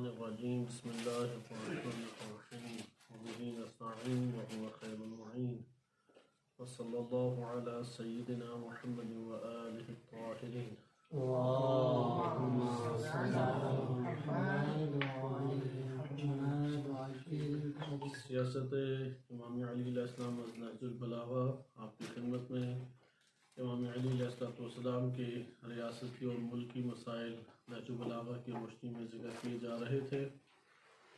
الرجیم بسم اللہ الرحمن الرحیم وبہ نستعین وهو خیر المعین وصلی اللہ علی سیدنا محمد وآلہ الطاہرین اللهم صل على محمد وعلى سیاست امام علی علیہ السلام از نہج البلاغہ آپ کی خدمت میں امام علی علیہ السلام کے ریاستی اور ملکی مسائل نہج البلاغہ کی روشنی میں ذکر کیے جا رہے تھے۔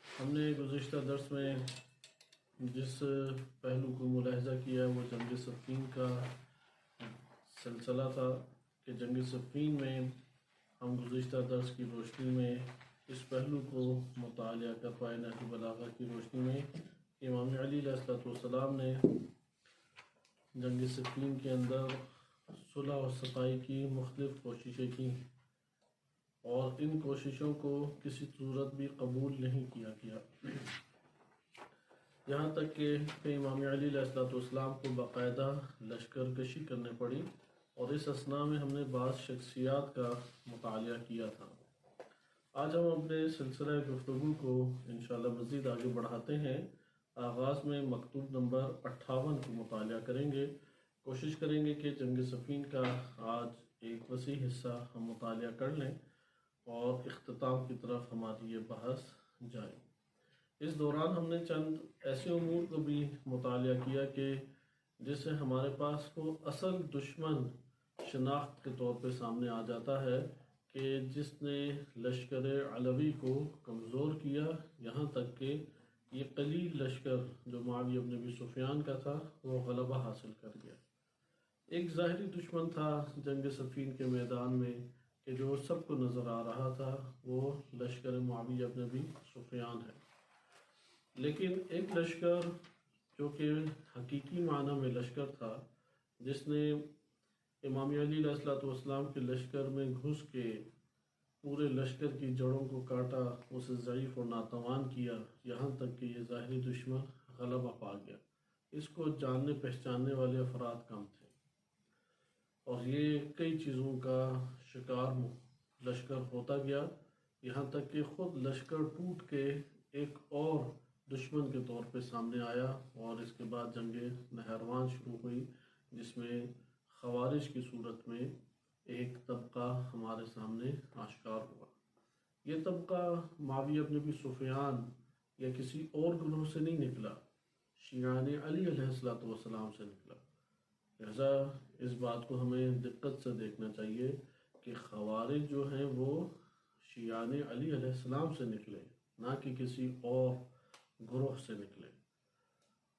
ہم نے گزشتہ درس میں جس پہلو کو ملاحظہ کیا وہ جنگ صفین کا سلسلہ تھا کہ جنگ صفین میں ہم گزشتہ درس کی روشنی میں اس پہلو کو مطالعہ کر پائے نہج البلاغہ کی روشنی میں کہ امام علی علیہ السلام نے جنگ صفین کے اندر صلح و صفائی کی مختلف کوششیں کی اور ان کوششوں کو کسی صورت بھی قبول نہیں کیا گیا، یہاں تک کہ امام علی علیہ السلام کو باقاعدہ لشکر کشی کرنے پڑی، اور اس اثناء میں ہم نے بعض شخصیات کا مطالعہ کیا تھا۔ آج ہم اپنے سلسلہ گفتگو کو انشاءاللہ مزید آگے بڑھاتے ہیں۔ آغاز میں مکتوب نمبر 58 کو مطالعہ کریں گے، کوشش کریں گے کہ جنگ صفین کا آج ایک وسیع حصہ ہم مطالعہ کر لیں اور اختتام کی طرف ہماری یہ بحث جائے۔ اس دوران ہم نے چند ایسے امور کو بھی مطالعہ کیا کہ جس سے ہمارے پاس وہ اصل دشمن شناخت کے طور پہ سامنے آ جاتا ہے کہ جس نے لشکر علوی کو کمزور کیا، یہاں تک کہ یہ قلیل لشکر جو معاویہ بن ابی سفیان کا تھا وہ غلبہ حاصل کر گیا۔ ایک ظاہری دشمن تھا جنگ صفین کے میدان میں کہ جو سب کو نظر آ رہا تھا، وہ لشکر معاویہ بن ابی سفیان ہے، لیکن ایک لشکر جو کہ حقیقی معنی میں لشکر تھا، جس نے امام علی علیہ السلام کے لشکر میں گھس کے پورے لشکر کی جڑوں کو کاٹا، اسے ضعیف اور ناتوان کیا، یہاں تک کہ یہ ظاہری دشمن غلبہ پا گیا۔ اس کو جاننے پہچاننے والے افراد کم تھے اور یہ کئی چیزوں کا شکار لشکر ہوتا گیا، یہاں تک کہ خود لشکر ٹوٹ کے ایک اور دشمن کے طور پہ سامنے آیا، اور اس کے بعد جنگ نہروان شروع ہوئی، جس میں خوارج کی صورت میں ایک طبقہ ہمارے سامنے آشکار ہوا۔ یہ طبقہ معاویہ بن ابی سفیان یا کسی اور گروہ سے نہیں نکلا، شیعان علی علیہ السلام سے نکلا۔ لہذا اس بات کو ہمیں دقت سے دیکھنا چاہیے کہ خوارج جو ہیں وہ شیعان علی علیہ السلام سے نکلے، نہ کہ کسی اور گروہ سے نکلے۔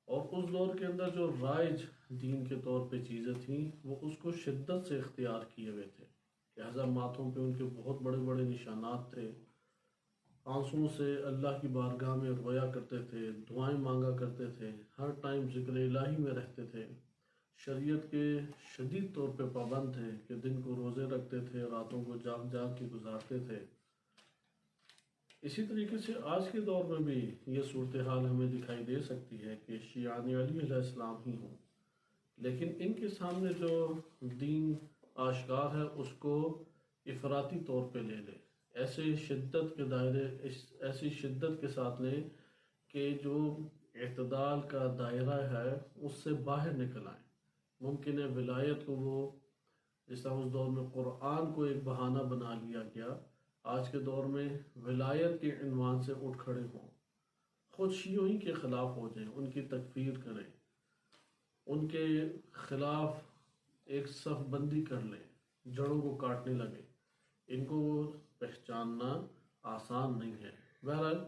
اور اس دور کے اندر جو رائج دین کے طور پہ چیزیں تھیں وہ اس کو شدت سے اختیار کیے ہوئے تھے، لہذا ماتھوں پہ ان کے بہت بڑے بڑے نشانات تھے، آنسوؤں سے اللہ کی بارگاہ میں رویا کرتے تھے، دعائیں مانگا کرتے تھے، ہر ٹائم ذکر الہی میں رہتے تھے، شریعت کے شدید طور پہ پابند تھے کہ دن کو روزے رکھتے تھے، راتوں کو جاگ جاگ کے گزارتے تھے۔ اسی طریقے سے آج کے دور میں بھی یہ صورتحال ہمیں دکھائی دے سکتی ہے کہ شیعان علی علیہ السلام ہی ہوں، لیکن ان کے سامنے جو دین آشکار ہے اس کو افراطی طور پہ لے لے، ایسے شدت کے دائرے، ایسی شدت کے ساتھ لیں کہ جو اعتدال کا دائرہ ہے اس سے باہر نکل آئیں۔ ممکن ہے ولایت کو وہ، جس طرح اس دور میں قرآن کو ایک بہانہ بنا لیا گیا، آج کے دور میں ولایت کے عنوان سے اٹھ کھڑے ہوں، خود شیعوں ہی کے خلاف ہو جائیں، ان کی تکفیر کریں، ان کے خلاف ایک صف بندی کر لیں، جڑوں کو کاٹنے لگے۔ ان کو پہچاننا آسان نہیں ہے۔ بہرحال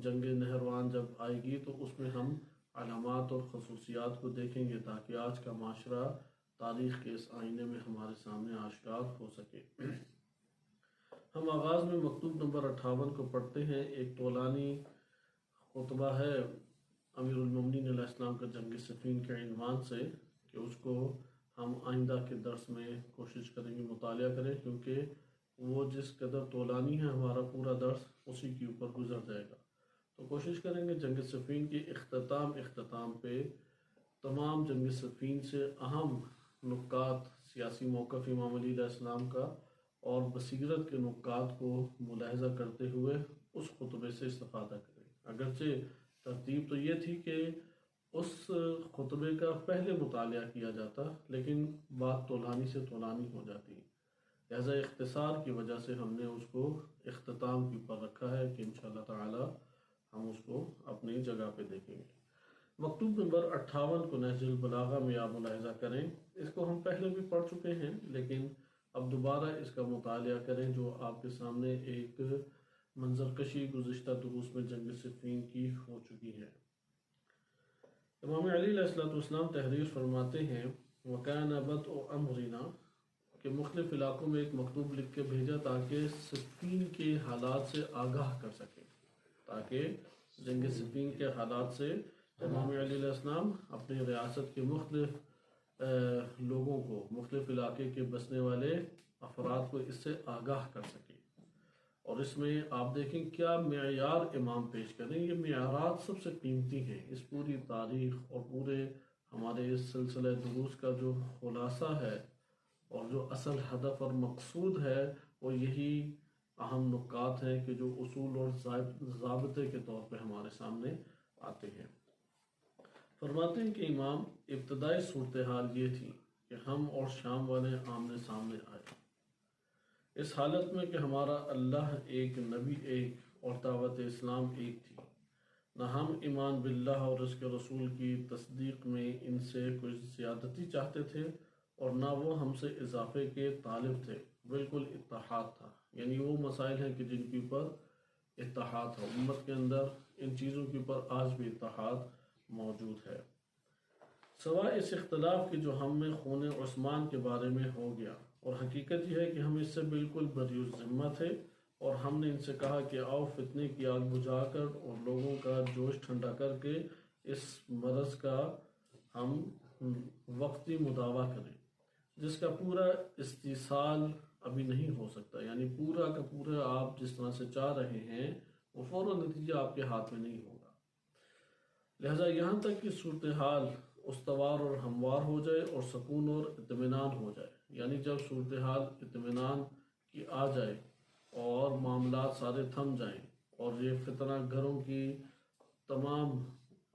جنگ نہروان جب آئے گی تو اس میں ہم علامات اور خصوصیات کو دیکھیں گے تاکہ آج کا معاشرہ تاریخ کے اس آئینے میں ہمارے سامنے آشکار ہو سکے۔ ہم آغاز میں مکتوب نمبر 58 کو پڑھتے ہیں۔ ایک طولانی خطبہ ہے امیر المومنین علیہ السلام کا جنگ صفین کے عنوان سے، کہ اس کو ہم آئندہ کے درس میں کوشش کریں گے مطالعہ کریں، کیونکہ وہ جس قدر طولانی ہے ہمارا پورا درس اسی کے اوپر گزر جائے گا۔ تو کوشش کریں گے جنگ صفین کی اختتام پہ تمام جنگ صفین سے اہم نکات، سیاسی موقف امام علی علیہ السلام کا اور بصیرت کے نکات کو ملاحظہ کرتے ہوئے اس خطبے سے استفادہ کریں۔ اگرچہ ترتیب تو یہ تھی کہ اس خطبے کا پہلے مطالعہ کیا جاتا، لیکن بات طولانی سے طولانی ہو جاتی، لہذا اختصار کی وجہ سے ہم نے اس کو اختتام کے اوپر رکھا ہے کہ انشاءاللہ تعالی ہم اس کو اپنی جگہ پہ دیکھیں گے۔ مکتوب نمبر 58 کو نہج البلاغہ میں آپ ملاحظہ کریں، اس کو ہم پہلے بھی پڑھ چکے ہیں، لیکن اب دوبارہ اس کا مطالعہ کریں، جو آپ کے سامنے ایک منظر کشی گزشتہ دروس میں جنگ صفین کی ہو چکی ہے۔ امام علی علیہ السلام تحریر فرماتے ہیں وَكَانَ بَدْءُ أَمْرِنَا کہ مختلف علاقوں میں ایک مکتوب لکھ کے بھیجا تاکہ صفین کے حالات سے آگاہ کر سکیں، تاکہ جنگ صفین کے حالات سے امام علی علیہ السلام اپنی ریاست کے مختلف لوگوں کو، مختلف علاقے کے بسنے والے افراد کو اس سے آگاہ کر سکیں۔ اور اس میں آپ دیکھیں کیا معیار امام پیش کریں، یہ معیارات سب سے قیمتی ہیں۔ اس پوری تاریخ اور پورے ہمارے اس سلسلہ دروس کا جو خلاصہ ہے اور جو اصل ہدف اور مقصود ہے وہ یہی اہم نکات ہیں کہ جو اصول اور ضابطے کے طور پہ ہمارے سامنے آتے ہیں۔ فرماتے ہیں کہ امام ابتدائی صورتحال یہ تھی کہ ہم اور شام والے آمنے سامنے آئے، اس حالت میں کہ ہمارا اللہ ایک، نبی ایک اور دعوت اسلام ایک تھی، نہ ہم ایمان باللہ اور اس کے رسول کی تصدیق میں ان سے کچھ زیادتی چاہتے تھے اور نہ وہ ہم سے اضافے کے طالب تھے، بالکل اتحاد تھا۔ یعنی وہ مسائل ہیں کہ جن کے اوپر اتحاد ہے امت کے اندر، ان چیزوں کے اوپر آج بھی اتحاد موجود ہے، سوائے اس اختلاف کے جو ہم میں خون عثمان کے بارے میں ہو گیا، اور حقیقت یہ ہے کہ ہم اس سے بالکل بری الذمہ تھے، اور ہم نے ان سے کہا کہ آؤ فتنے کی آگ بجھا کر اور لوگوں کا جوش ٹھنڈا کر کے اس مرض کا ہم وقتی مداوع کریں، جس کا پورا استیصال ابھی نہیں ہو سکتا، یعنی پورا کا پورا آپ جس طرح سے چاہ رہے ہیں وہ فوراً نتیجہ آپ کے ہاتھ میں نہیں ہوگا۔ لہٰذا یہاں تک کہ صورتحال استوار اور ہموار ہو جائے اور سکون اور اطمینان ہو جائے، یعنی جب صورتحال اطمینان کی آ جائے اور معاملات سارے تھم جائیں اور یہ فتنہ گھروں کی تمام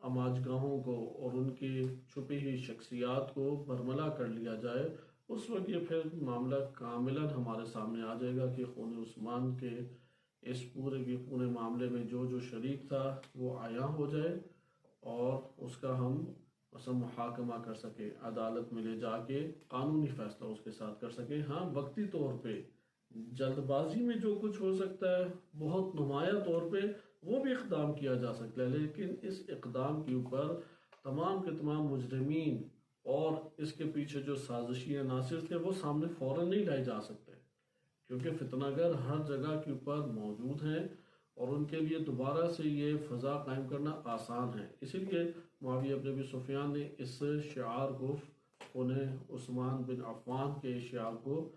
اماج گاہوں کو اور ان کی چھپی ہوئی شخصیات کو برملا کر لیا جائے، اس وقت یہ پھر معاملہ کاملاً ہمارے سامنے آ جائے گا کہ خون عثمان کے اس پورے کے پورے معاملے میں جو جو شریک تھا وہ عیاں ہو جائے اور اس کا ہم مثلا محاکمہ کر سکیں، عدالت میں لے جا کے قانونی فیصلہ اس کے ساتھ کر سکیں۔ ہاں وقتی طور پہ جلد بازی میں جو کچھ ہو سکتا ہے بہت نمایاں طور پہ وہ بھی اقدام کیا جا سکتا ہے، لیکن اس اقدام کے اوپر تمام کے تمام مجرمین اور اس کے پیچھے جو سازشی عناصر تھے وہ سامنے فوراً نہیں لائے جا سکتے، کیونکہ فتنہ گر ہر جگہ کے اوپر موجود ہیں اور ان کے لیے دوبارہ سے یہ فضا قائم کرنا آسان ہے۔ اسی لیے معاویہ بن ابی سفیان نے اس شعار کو، انہیں عثمان بن عفان کے شعار کو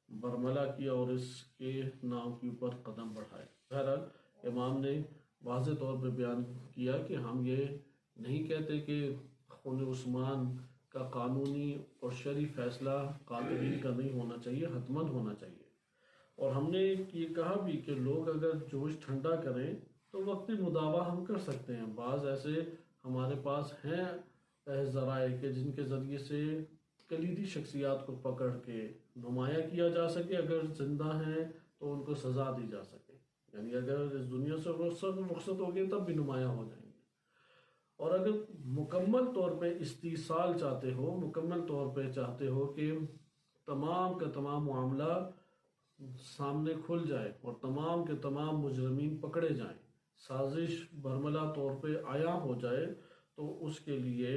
برملا کیا اور اس کے نام کے اوپر قدم بڑھائے۔ بہرحال امام نے واضح طور پہ بیان کیا کہ ہم یہ نہیں کہتے کہ خون عثمان کا قانونی اور شرعی فیصلہ قاتلین کا نہیں ہونا چاہیے، حتماً ہونا چاہیے، اور ہم نے یہ کہا بھی کہ لوگ اگر جوش ٹھنڈا کریں تو وقتی مداوع ہم کر سکتے ہیں۔ بعض ایسے ہمارے پاس ہیں ذرائع کہ جن کے ذریعے سے کلیدی شخصیات کو پکڑ کے نمایاں کیا جا سکے، اگر زندہ ہیں تو ان کو سزا دی جا سکے، یعنی اگر اس دنیا سے رخصت ہو گئے تب بھی نمایاں ہو جائیں گے۔ اور اگر مکمل طور پہ استیصال چاہتے ہو، مکمل طور پہ چاہتے ہو کہ تمام کا تمام معاملہ سامنے کھل جائے اور تمام کے تمام مجرمین پکڑے جائیں، سازش برملا طور پہ عیاں ہو جائے، تو اس کے لیے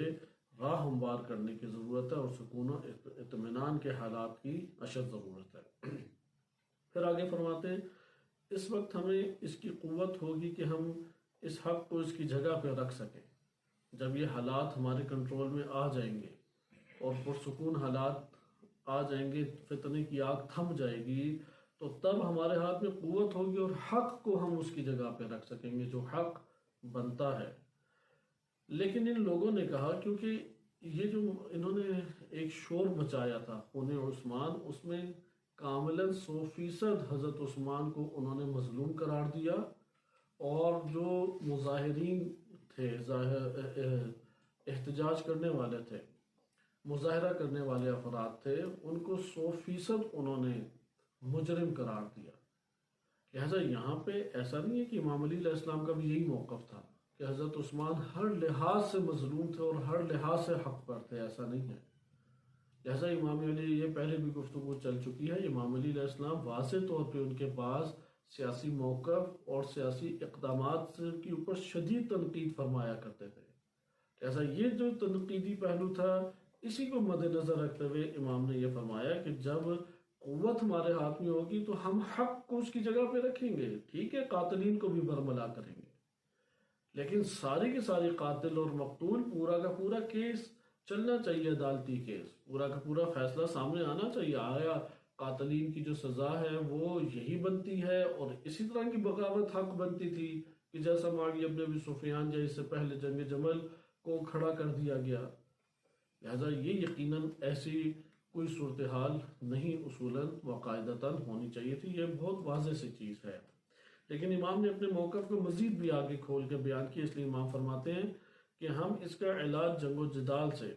راہ ہموار کرنے کی ضرورت ہے اور سکون و اطمینان کے حالات کی اشد ضرورت ہے۔ پھر آگے فرماتے ہیں اس وقت ہمیں اس کی قوت ہوگی کہ ہم اس حق کو اس کی جگہ پہ رکھ سکیں۔ جب یہ حالات ہمارے کنٹرول میں آ جائیں گے اور پرسکون حالات آ جائیں گے، فتنے کی آگ تھم جائے گی، تو تب ہمارے ہاتھ میں قوت ہوگی اور حق کو ہم اس کی جگہ پہ رکھ سکیں گے جو حق بنتا ہے۔ لیکن ان لوگوں نے کہا، کیونکہ یہ جو انہوں نے ایک شور مچایا تھا خون عثمان، اس میں کاملاً 100% حضرت عثمان کو انہوں نے مظلوم قرار دیا اور جو مظاہرین تھے، احتجاج کرنے والے تھے، مظاہرہ کرنے والے افراد تھے، ان کو 100% انہوں نے مجرم قرار دیا۔ لہٰذا یہاں پہ ایسا نہیں ہے کہ امام علی علیہ السلام کا بھی یہی موقف تھا کہ حضرت عثمان ہر لحاظ سے مظلوم تھے اور ہر لحاظ سے حق پر تھے، ایسا نہیں ہے۔ لہٰذا امام علی، یہ پہلے بھی گفتگو چل چکی ہے، امام علی علیہ السلام واضح طور پہ ان کے پاس سیاسی موقف اور سیاسی اقدامات کے اوپر شدید تنقید فرمایا کرتے تھے۔ لہٰذا یہ جو تنقیدی پہلو تھا، اسی کو مد نظر رکھتے ہوئے امام نے یہ فرمایا کہ جب قوت ہمارے ہاتھ میں ہوگی تو ہم حق کو اس کی جگہ پہ رکھیں گے، ٹھیک ہے، قاتلین کو بھی برملا کریں گے، لیکن ساری کے ساری قاتل اور مقتول پورا کا پورا کیس چلنا چاہیے، عدالتی کیس پورا کا پورا فیصلہ سامنے آنا چاہیے، آیا قاتلین کی جو سزا ہے وہ یہی بنتی ہے اور اسی طرح کی بغاوت حق بنتی تھی کہ جیسا معاویہ ابن ابی سفیان جو اس سے پہلے جنگ جمل کو کھڑا کر دیا گیا۔ لہذا یہ یقیناً ایسی کوئی صورتحال نہیں اصولاً و قاعدتاً ہونی چاہیے تھی، یہ بہت واضح سی چیز ہے۔ لیکن امام نے اپنے موقف کو مزید بھی آگے کھول کے بیان کیا، اس لیے امام فرماتے ہیں کہ ہم اس کا علاج جنگ و جدال سے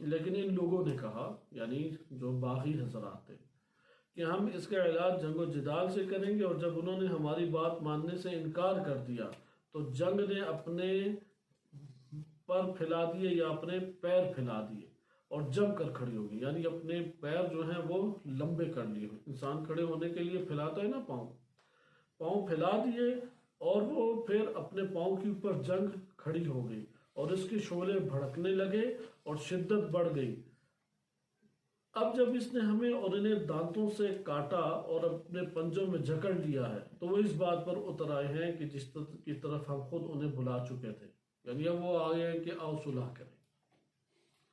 لیکن ان لوگوں نے کہا، یعنی جو باغی حضرات تھے، کہ ہم اس کا علاج جنگ و جدال سے کریں گے، اور جب انہوں نے ہماری بات ماننے سے انکار کر دیا تو جنگ نے اپنے پر پھیلا دیے یا اپنے پیر پھیلا دیے اور جم کر کھڑی ہوگی، یعنی اپنے پیر جو ہیں وہ لمبے کر لیے، انسان کھڑے ہونے کے لیے پھیلاتا ہے نا پاؤں پھیلا دیے، اور وہ پھر اپنے پاؤں کے اوپر جنگ کھڑی ہو گئی اور اس کے شعلے بھڑکنے لگے اور شدت بڑھ گئی۔ اب جب اس نے ہمیں اور انہیں دانتوں سے کاٹا اور اپنے پنجوں میں جکڑ لیا ہے تو وہ اس بات پر اتر آئے ہیں کہ جس کی طرف ہم خود انہیں بلا چکے تھے، یعنی اب وہ آگے ہیں کہ آؤ صلح کریں،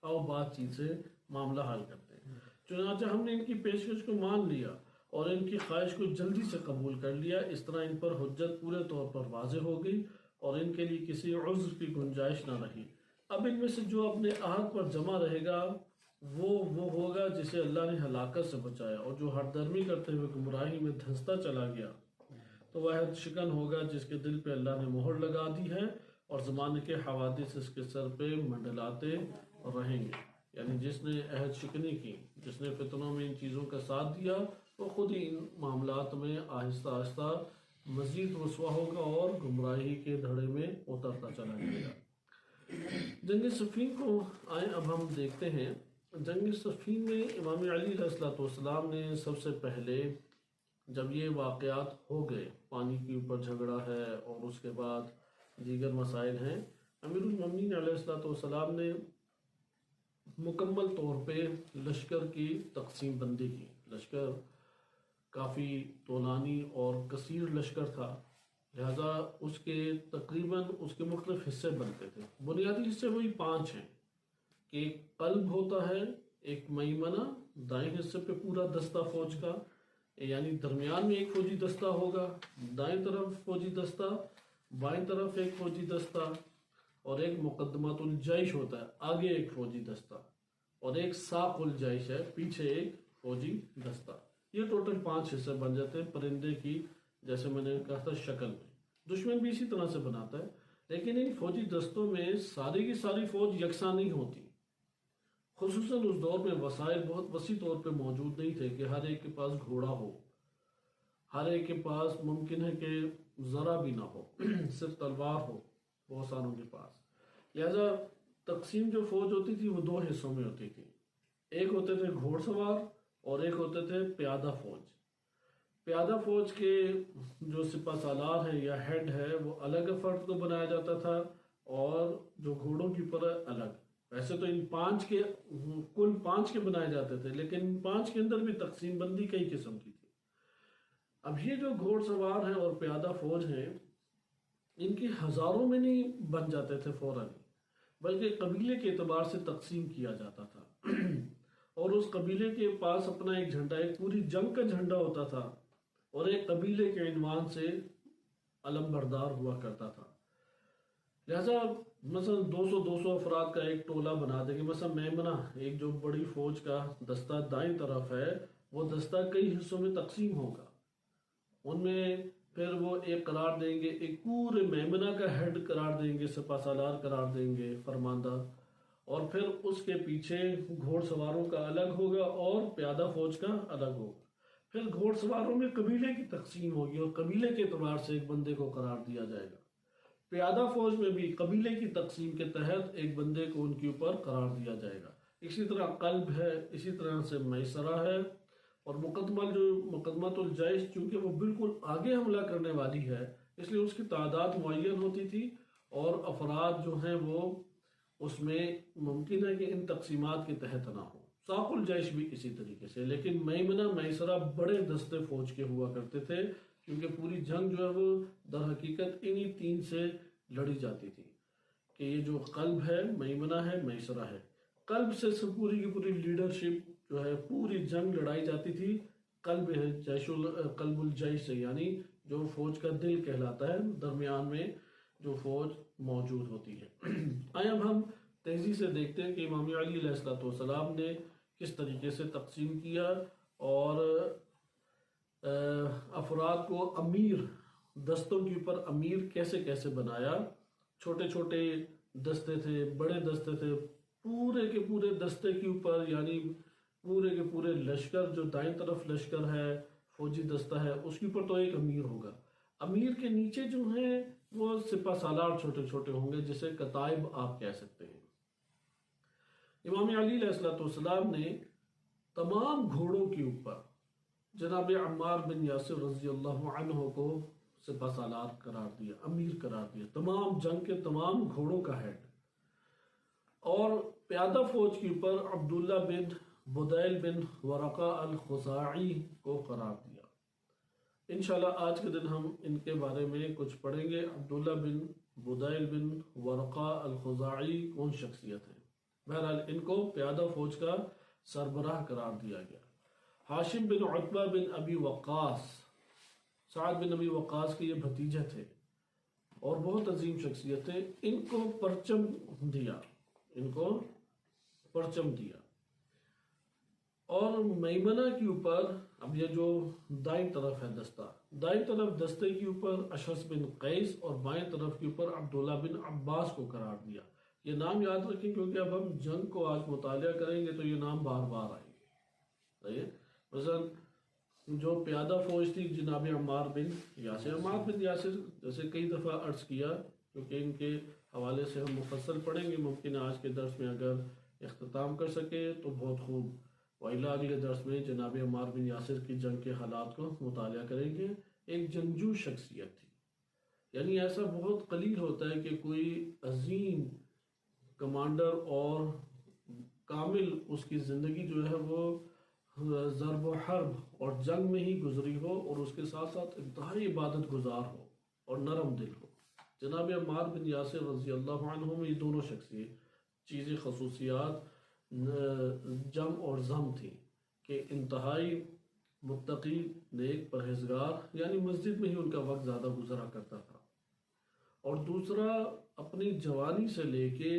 آؤ بات چیت سے معاملہ حل کرتے ہیں۔ چنانچہ ہم نے ان کی پیشکش کو مان لیا اور ان کی خواہش کو جلدی سے قبول کر لیا، اس طرح ان پر حجت پورے طور پر واضح ہو گئی اور ان کے لیے کسی عذر کی گنجائش نہ رہی۔ اب ان میں سے جو اپنے عہد پر جمع رہے گا وہ ہوگا جسے اللہ نے ہلاکت سے بچایا، اور جو ہر درمی کرتے ہوئے گمراہی میں دھنستا چلا گیا تو وہ عہد شکن ہوگا جس کے دل پہ اللہ نے مہر لگا دی ہے، اور زمانے کے حوادث اس کے سر پہ منڈلاتے رہیں گے۔ یعنی جس نے عہد شکنی کی، جس نے فتنوں میں ان چیزوں کا ساتھ دیا، وہ خود ہی ان معاملات میں آہستہ آہستہ مزید رسوا ہوگا اور گمراہی کے دھڑے میں اترتا چلا جائے گا۔ جنگ صفین کو آئیں اب ہم دیکھتے ہیں۔ جنگ صفین میں امام علی علیہ السلام نے سب سے پہلے جب یہ واقعات ہو گئے، پانی کے اوپر جھگڑا ہے اور اس کے بعد دیگر مسائل ہیں، امیر المومنین علیہ السلام نے مکمل طور پہ لشکر کی تقسیم بندی کی۔ لشکر کافی طولانی اور کثیر لشکر تھا، لہذا اس کے تقریباً اس کے مختلف حصے بنتے تھے۔ بنیادی حصے وہی 5 ہیں کہ ایک قلب ہوتا ہے، ایک میمنہ دائیں حصے پہ پورا دستہ فوج کا، یعنی درمیان میں ایک فوجی دستہ ہوگا، دائیں طرف فوجی دستہ، بائیں طرف ایک فوجی دستہ، اور ایک مقدمات الجیش ہوتا ہے، آگے ایک فوجی دستہ، اور ایک ساق الجیش ہے، پیچھے ایک فوجی دستہ۔ یہ ٹوٹل 5 حصے بن جاتے ہیں پرندے کی، جیسے میں نے کہا تھا، شکل میں۔ دشمن بھی اسی طرح سے بناتا ہے، لیکن ان فوجی دستوں میں ساری کی ساری فوج یکساں نہیں ہوتی، خصوصاً اس دور میں وسائل بہت وسیع طور پہ موجود نہیں تھے کہ ہر ایک کے پاس گھوڑا ہو، ہر ایک کے پاس ممکن ہے کہ ذرا بھی نہ ہو، صرف تلوار ہو بہت ساروں کے پاس۔ لہذا تقسیم جو فوج ہوتی تھی وہ 2 حصوں میں ہوتی تھی، ایک ہوتے تھے گھوڑ سوار اور ایک ہوتے تھے پیادہ فوج۔ پیادہ فوج کے جو سپہ سالار ہے یا ہیڈ ہے وہ الگ فرد کو بنایا جاتا تھا، اور جو گھوڑوں کی پر الگ۔ ویسے تو ان 5 کے کل 5 کے بنائے جاتے تھے، لیکن ان 5 کے اندر بھی تقسیم بندی کئی قسم کی تھی۔ اب یہ جو گھوڑ سوار ہیں اور پیادہ فوج ہیں، ان کی ہزاروں میں نہیں بن جاتے تھے فوراً، بلکہ قبیلے کے اعتبار سے تقسیم کیا جاتا تھا، اور اس قبیلے کے پاس اپنا ایک جھنڈا، ایک پوری جنگ کا جھنڈا ہوتا تھا، اور ایک قبیلے کے عنوان سے علم بردار ہوا کرتا تھا۔ لہذا مثلا 200 افراد کا ایک ٹولہ بنا دیں گے، مثلا میمنہ ایک جو بڑی فوج کا دستہ دائیں طرف ہے، وہ دستہ کئی حصوں میں تقسیم ہوگا، ان میں پھر وہ ایک قرار دیں گے، ایک پورے میمنہ کا ہیڈ قرار دیں گے، سپہ سالار قرار دیں گے، فرماندہ، اور پھر اس کے پیچھے گھوڑ سواروں کا الگ ہوگا اور پیادہ فوج کا الگ ہوگا۔ پھر گھوڑ سواروں میں قبیلے کی تقسیم ہوگی اور قبیلے کے اعتبار سے ایک بندے کو قرار دیا جائے گا۔ پیادہ فوج میں بھی قبیلے کی تقسیم کے تحت ایک بندے کو ان کے اوپر قرار دیا جائے گا۔ اسی طرح قلب ہے، اسی طرح سے میسرہ ہے، اور مقدمۃ الجیش چونکہ وہ بالکل آگے حملہ کرنے والی ہے، اس لیے اس کی تعداد معین ہوتی تھی اور افراد جو ہیں وہ اس میں ممکن ہے کہ ان تقسیمات کے تحت نہ ہو۔ ساق الجیش بھی اسی طریقے سے، لیکن میمنہ میسرہ بڑے دستے فوج کے ہوا کرتے تھے، کیونکہ پوری جنگ جو ہے وہ در حقیقت انہی تین سے لڑی جاتی تھی کہ یہ جو قلب ہے، میمنہ ہے، میسرہ ہے۔ قلب سے پوری کی پوری لیڈرشپ جو ہے پوری جنگ لڑائی جاتی تھی قلب ہے، قلب الجیش سے، یعنی جو فوج کا دل کہلاتا ہے، درمیان میں جو فوج موجود ہوتی ہے۔ آئے اب ہم تیزی سے دیکھتے ہیں کہ امام علی علیہ السلام نے کس طریقے سے تقسیم کیا اور افراد کو امیر، دستوں کے اوپر امیر کیسے کیسے بنایا۔ چھوٹے چھوٹے دستے تھے، بڑے دستے تھے، پورے کے پورے دستے کے اوپر، یعنی پورے کے پورے لشکر، جو دائیں طرف لشکر ہے، فوجی دستہ ہے، اس کے اوپر تو ایک امیر ہوگا۔ امیر کے نیچے جو ہیں وہ سپہ سالار چھوٹے چھوٹے ہوں گے، جسے کتائب آپ کہہ سکتے ہیں۔ امام علی علیہ السلام نے تمام گھوڑوں کے اوپر جناب عمار بن یاسر رضی اللہ عنہ کو سپہ سالار قرار دیا، امیر قرار دیا، تمام جنگ کے تمام گھوڑوں کا ہیڈ، اور پیادہ فوج کے اوپر عبداللہ بن بدیل بن ورقہ الخزاعی کو قرار دیا۔ انشاءاللہ آج کے دن ہم ان کے بارے میں کچھ پڑھیں گے۔ عبداللہ بن بدیل بن ورقہ الخزاعی کون شخصیت ہے؟ بہرحال ان کو پیادہ فوج کا سربراہ قرار دیا گیا۔ ہاشم بن عتبہ بن ابی وقاص، سعد بن ابی وقاص کے یہ بھتیجے تھے اور بہت عظیم شخصیت تھے، ان کو پرچم دیا، ان کو پرچم دیا۔ اور میمنہ کے اوپر، اب یہ جو دائیں طرف ہے دستہ، دائیں طرف دستے کے اوپر اشعث بن قیس اور بائیں طرف کے اوپر عبداللہ بن عباس کو قرار دیا۔ یہ نام یاد رکھیں کیونکہ اب ہم جنگ کو آج مطالعہ کریں گے تو یہ نام بار بار آئیں گے۔ صحیح ہے؟ مثلا جو پیادہ فوج تھی جناب عمار بن یاسر، جیسے کئی دفعہ عرض کیا، کیونکہ ان کے حوالے سے ہم مفصل پڑھیں گے، ممکن ہے آج کے درس میں اگر اختتام کر سکے تو بہت خوب، وإلا اگلے درس میں جناب عمار بن یاسر کی جنگ کے حالات کو مطالعہ کریں گے۔ ایک جنگجو شخصیت تھی، یعنی ایسا بہت قلیل ہوتا ہے کہ کوئی عظیم کمانڈر اور کامل اس کی زندگی جو ہے وہ ضرب و حرب اور جنگ میں ہی گزری ہو، اور اس کے ساتھ ساتھ انتہائی عبادت گزار ہو اور نرم دل ہو۔ جناب عمار بن یاسر رضی اللہ عنہ میں یہ دونوں چیزیں خصوصیات جم اور زم تھی کہ انتہائی متقی، نیک، پرہیزگار، یعنی مسجد میں ہی ان کا وقت زیادہ گزرا کرتا تھا، اور دوسرا اپنی جوانی سے لے کے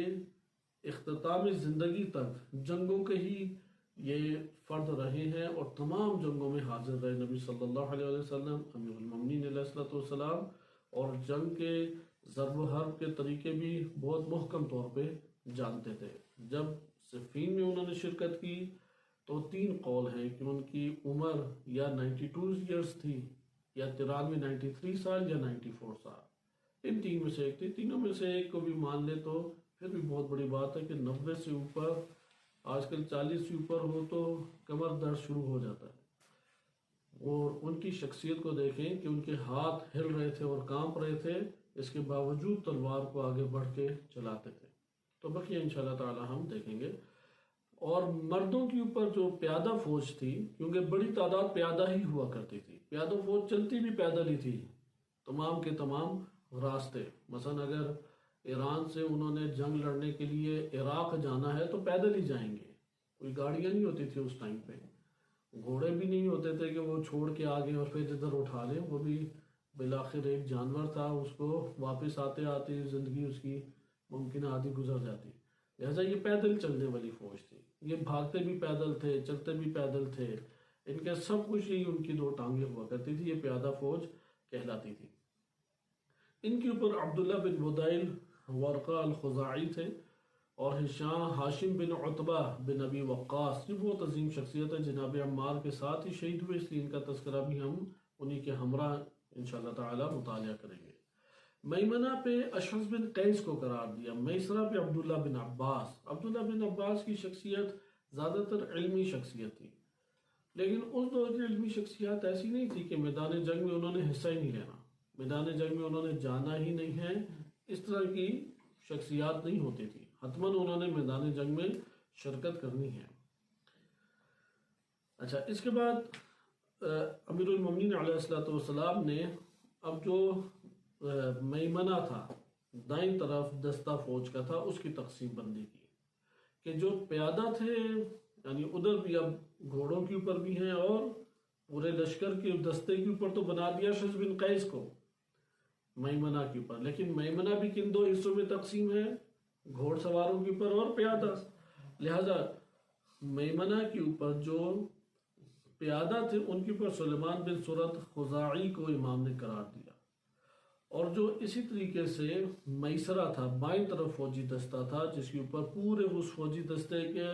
اختتام زندگی تک جنگوں کے ہی یہ فرد رہے ہیں اور تمام جنگوں میں حاضر رہے نبی صلی اللہ علیہ وسلم، امیر المومنین علیہ السلام، اور جنگ کے ضرب و حرب کے طریقے بھی بہت محکم طور پہ جانتے تھے۔ جب صفین میں انہوں نے شرکت کی تو 3 قول ہیں کہ ان کی عمر یا 92 ایئرس تھی، یا 93 سال، یا 94 سال، ان 3 میں سے ایک تھی۔ تینوں میں سے ایک کو بھی مان لے تو پھر بھی بہت بڑی بات ہے کہ 90 سے اوپر، آج کل 40 سے اوپر ہو تو کمر درد شروع ہو جاتا ہے۔ اور ان کی شخصیت کو دیکھیں کہ ان کے ہاتھ ہل رہے تھے اور کانپ رہے تھے، اس کے باوجود تلوار کو آگے بڑھ کے چلاتے تھے۔ تو بقیہ انشاءاللہ تعالی ہم دیکھیں گے۔ اور مردوں کے اوپر جو پیادہ فوج تھی، کیونکہ بڑی تعداد پیادہ ہی ہوا کرتی تھی، پیادہ فوج چلتی بھی پیدل ہی تھی تمام کے تمام راستے۔ مثلا اگر ایران سے انہوں نے جنگ لڑنے کے لیے عراق جانا ہے تو پیدل ہی جائیں گے، کوئی گاڑیاں نہیں ہوتی تھی اس ٹائم پہ، گھوڑے بھی نہیں ہوتے تھے کہ وہ چھوڑ کے آگے اور پھر ادھر اٹھا لیں، وہ بھی بالآخر ایک جانور تھا، اس کو واپس آتے آتے زندگی اس کی ممکن آدھی گزر جاتی، لہٰذا یہ پیدل چلنے والی فوج تھی۔ یہ بھاگتے بھی پیدل تھے، چلتے بھی پیدل تھے، ان کے سب کچھ یہی ان کی 2 ٹانگیں ہوا کرتی تھی۔ یہ پیادہ فوج کہلاتی تھی۔ ان کے اوپر عبداللہ بن بدیل ورقہ الخزاعی تھے، اور ہاشم بن عتبہ بن ابی وقاص، یہ بہت عظیم شخصیت ہے، جناب عمار کے ساتھ ہی شہید ہوئے، اس لیے ان کا تذکرہ بھی ہم انہی کے ہمراہ انشاءاللہ تعالی مطالعہ کریں گے۔ میمنہ پہ اشعث بن قیس کو قرار دیا، میسرہ پہ عبداللہ بن عباس۔ عبداللہ بن عباس کی شخصیت زیادہ تر علمی شخصیت تھی، لیکن اس دور کی علمی شخصیات ایسی نہیں تھی کہ میدان جنگ میں انہوں نے حصہ ہی نہیں لینا، میدان جنگ میں انہوں نے جانا ہی نہیں ہے، اس طرح کی شخصیات نہیں ہوتی تھی، حتماً انہوں نے میدان جنگ میں شرکت کرنی ہے۔ اچھا، اس کے بعد امیر المومنین علیہ السلام نے اب جو میمنہ تھا، دائیں طرف دستہ فوج کا تھا، اس کی تقسیم بندی کی کہ جو پیادہ تھے، یعنی ادھر بھی اب گھوڑوں کے اوپر بھی ہیں، اور پورے لشکر کے دستے کے اوپر تو بنا دیا اشعث بن قیس کو میمنہ کے اوپر، لیکن میمنہ بھی کن دو حصوں میں تقسیم ہے؟ گھوڑ سواروں کے اوپر اور پیادہ۔ لہذا میمنہ کے اوپر جو پیادہ تھے ان کے اوپر سلیمان بن سرد خزاعی کو امام نے قرار دیا، اور جو اسی طریقے سے میسرہ تھا، بائیں طرف فوجی دستہ تھا، جس کے اوپر پورے اس فوجی دستے کے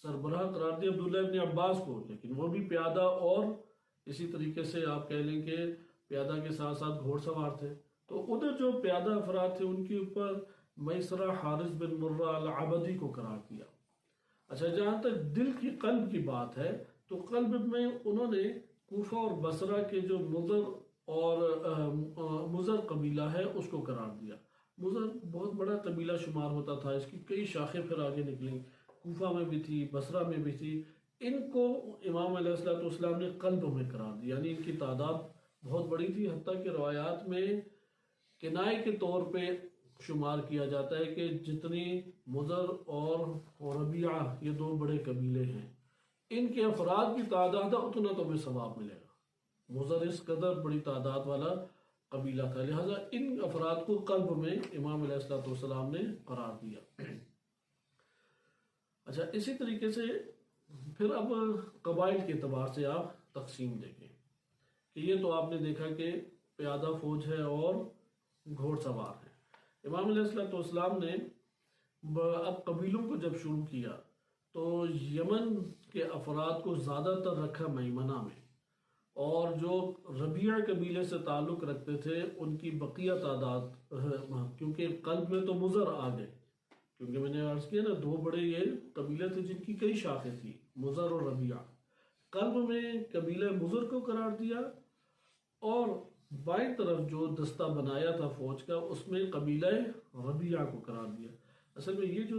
سربراہ قرار دیا عبداللہ ابن عباس کو، لیکن وہ بھی پیادہ، اور اسی طریقے سے آپ کہہ لیں کہ پیادہ کے ساتھ ساتھ گھوڑ سوار تھے۔ تو ادھر جو پیادہ افراد تھے ان کے اوپر میسرہ حارث بن مرہ العبدی کو قرار دیا۔ اچھا، جہاں تک دل کی قلب کی بات ہے تو قلب میں انہوں نے کوفہ اور بصرہ کے جو مضر قبیلہ ہے اس کو قرار دیا۔ مضر بہت بڑا قبیلہ شمار ہوتا تھا، اس کی کئی شاخیں پھر آگے نکلیں، کوفہ میں بھی تھی، بصرہ میں بھی تھی، ان کو امام علیہ السلام نے قلب میں قرار دیا، یعنی ان کی تعداد بہت بڑی تھی، حتیٰ کہ روایات میں کنائے کے طور پہ شمار کیا جاتا ہے کہ جتنی مضر اور ربیعہ، یہ دو بڑے قبیلے ہیں، ان کے افراد کی تعداد ہے اتنا تو ہمیں ثواب ملے گا۔ مضر اس قدر بڑی تعداد والا قبیلہ تھا، لہذا ان افراد کو قلب میں امام علیہ السلام نے قرار دیا۔ اچھا، اسی طریقے سے پھر اب قبائل کے اعتبار سے آپ تقسیم دیکھیں کہ یہ تو آپ نے دیکھا کہ پیادہ فوج ہے اور گھوڑ سوار ہے۔ امام علیہ السلام نے اب قبیلوں کو جب شروع کیا تو یمن کے افراد کو زیادہ تر رکھا میمنہ میں، اور جو ربیعہ قبیلے سے تعلق رکھتے تھے ان کی بقیہ تعداد، کیونکہ قلب میں تو مضر آ گئے، کیونکہ میں نے عرض کیا نا دو بڑے یہ قبیلے تھے جن کی کئی شاخیں تھیں، مضر اور ربیعہ۔ قلب میں قبیلہ مضر کو قرار دیا، اور بائیں طرف جو دستہ بنایا تھا فوج کا اس میں قبیلہ ربیعہ کو قرار دیا۔ اصل میں یہ جو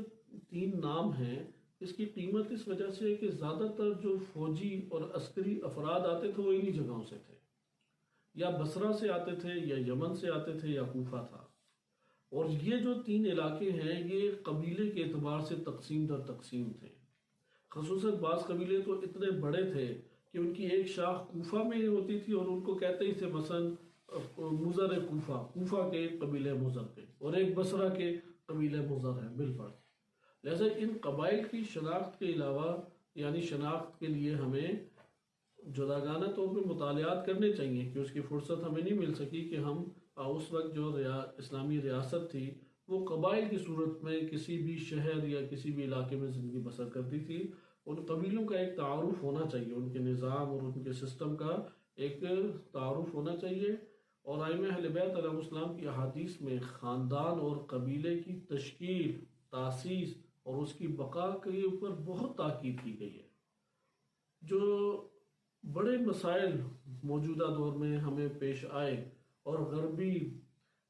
تین نام ہیں اس کی قیمت اس وجہ سے ہے کہ زیادہ تر جو فوجی اور عسکری افراد آتے تھے وہ انہی جگہوں سے تھے، یا بصرہ سے آتے تھے، یا یمن سے آتے تھے، یا کوفہ تھا، اور یہ جو تین علاقے ہیں یہ قبیلے کے اعتبار سے تقسیم در تقسیم تھے۔ خصوصاً بعض قبیلے تو اتنے بڑے تھے کہ ان کی ایک شاخ کوفہ میں ہوتی تھی، اور ان کو کہتے ہی تھے مثلا مضر کوفہ، کوفہ کے ایک قبیلے مضر کے، اور ایک بصرہ کے قبیلے مضر ہیں بالفرض۔ لہذا ان قبائل کی شناخت کے علاوہ، یعنی شناخت کے لیے ہمیں جداگانہ طور پہ مطالعات کرنے چاہیے، کہ اس کی فرصت ہمیں نہیں مل سکی کہ ہم اس وقت جو اسلامی ریاست تھی وہ قبائل کی صورت میں کسی بھی شہر یا کسی بھی علاقے میں زندگی بسر کرتی تھی، ان قبیلوں کا ایک تعارف ہونا چاہیے، ان کے نظام اور ان کے سسٹم کا ایک تعارف ہونا چاہیے۔ اور ائمہ اہل بیت علیہ السلام کی احادیث میں خاندان اور قبیلے کی تشکیل، تاسیس اور اس کی بقا کے اوپر بہت تاکید کی گئی ہے۔ جو بڑے مسائل موجودہ دور میں ہمیں پیش آئے اور غربی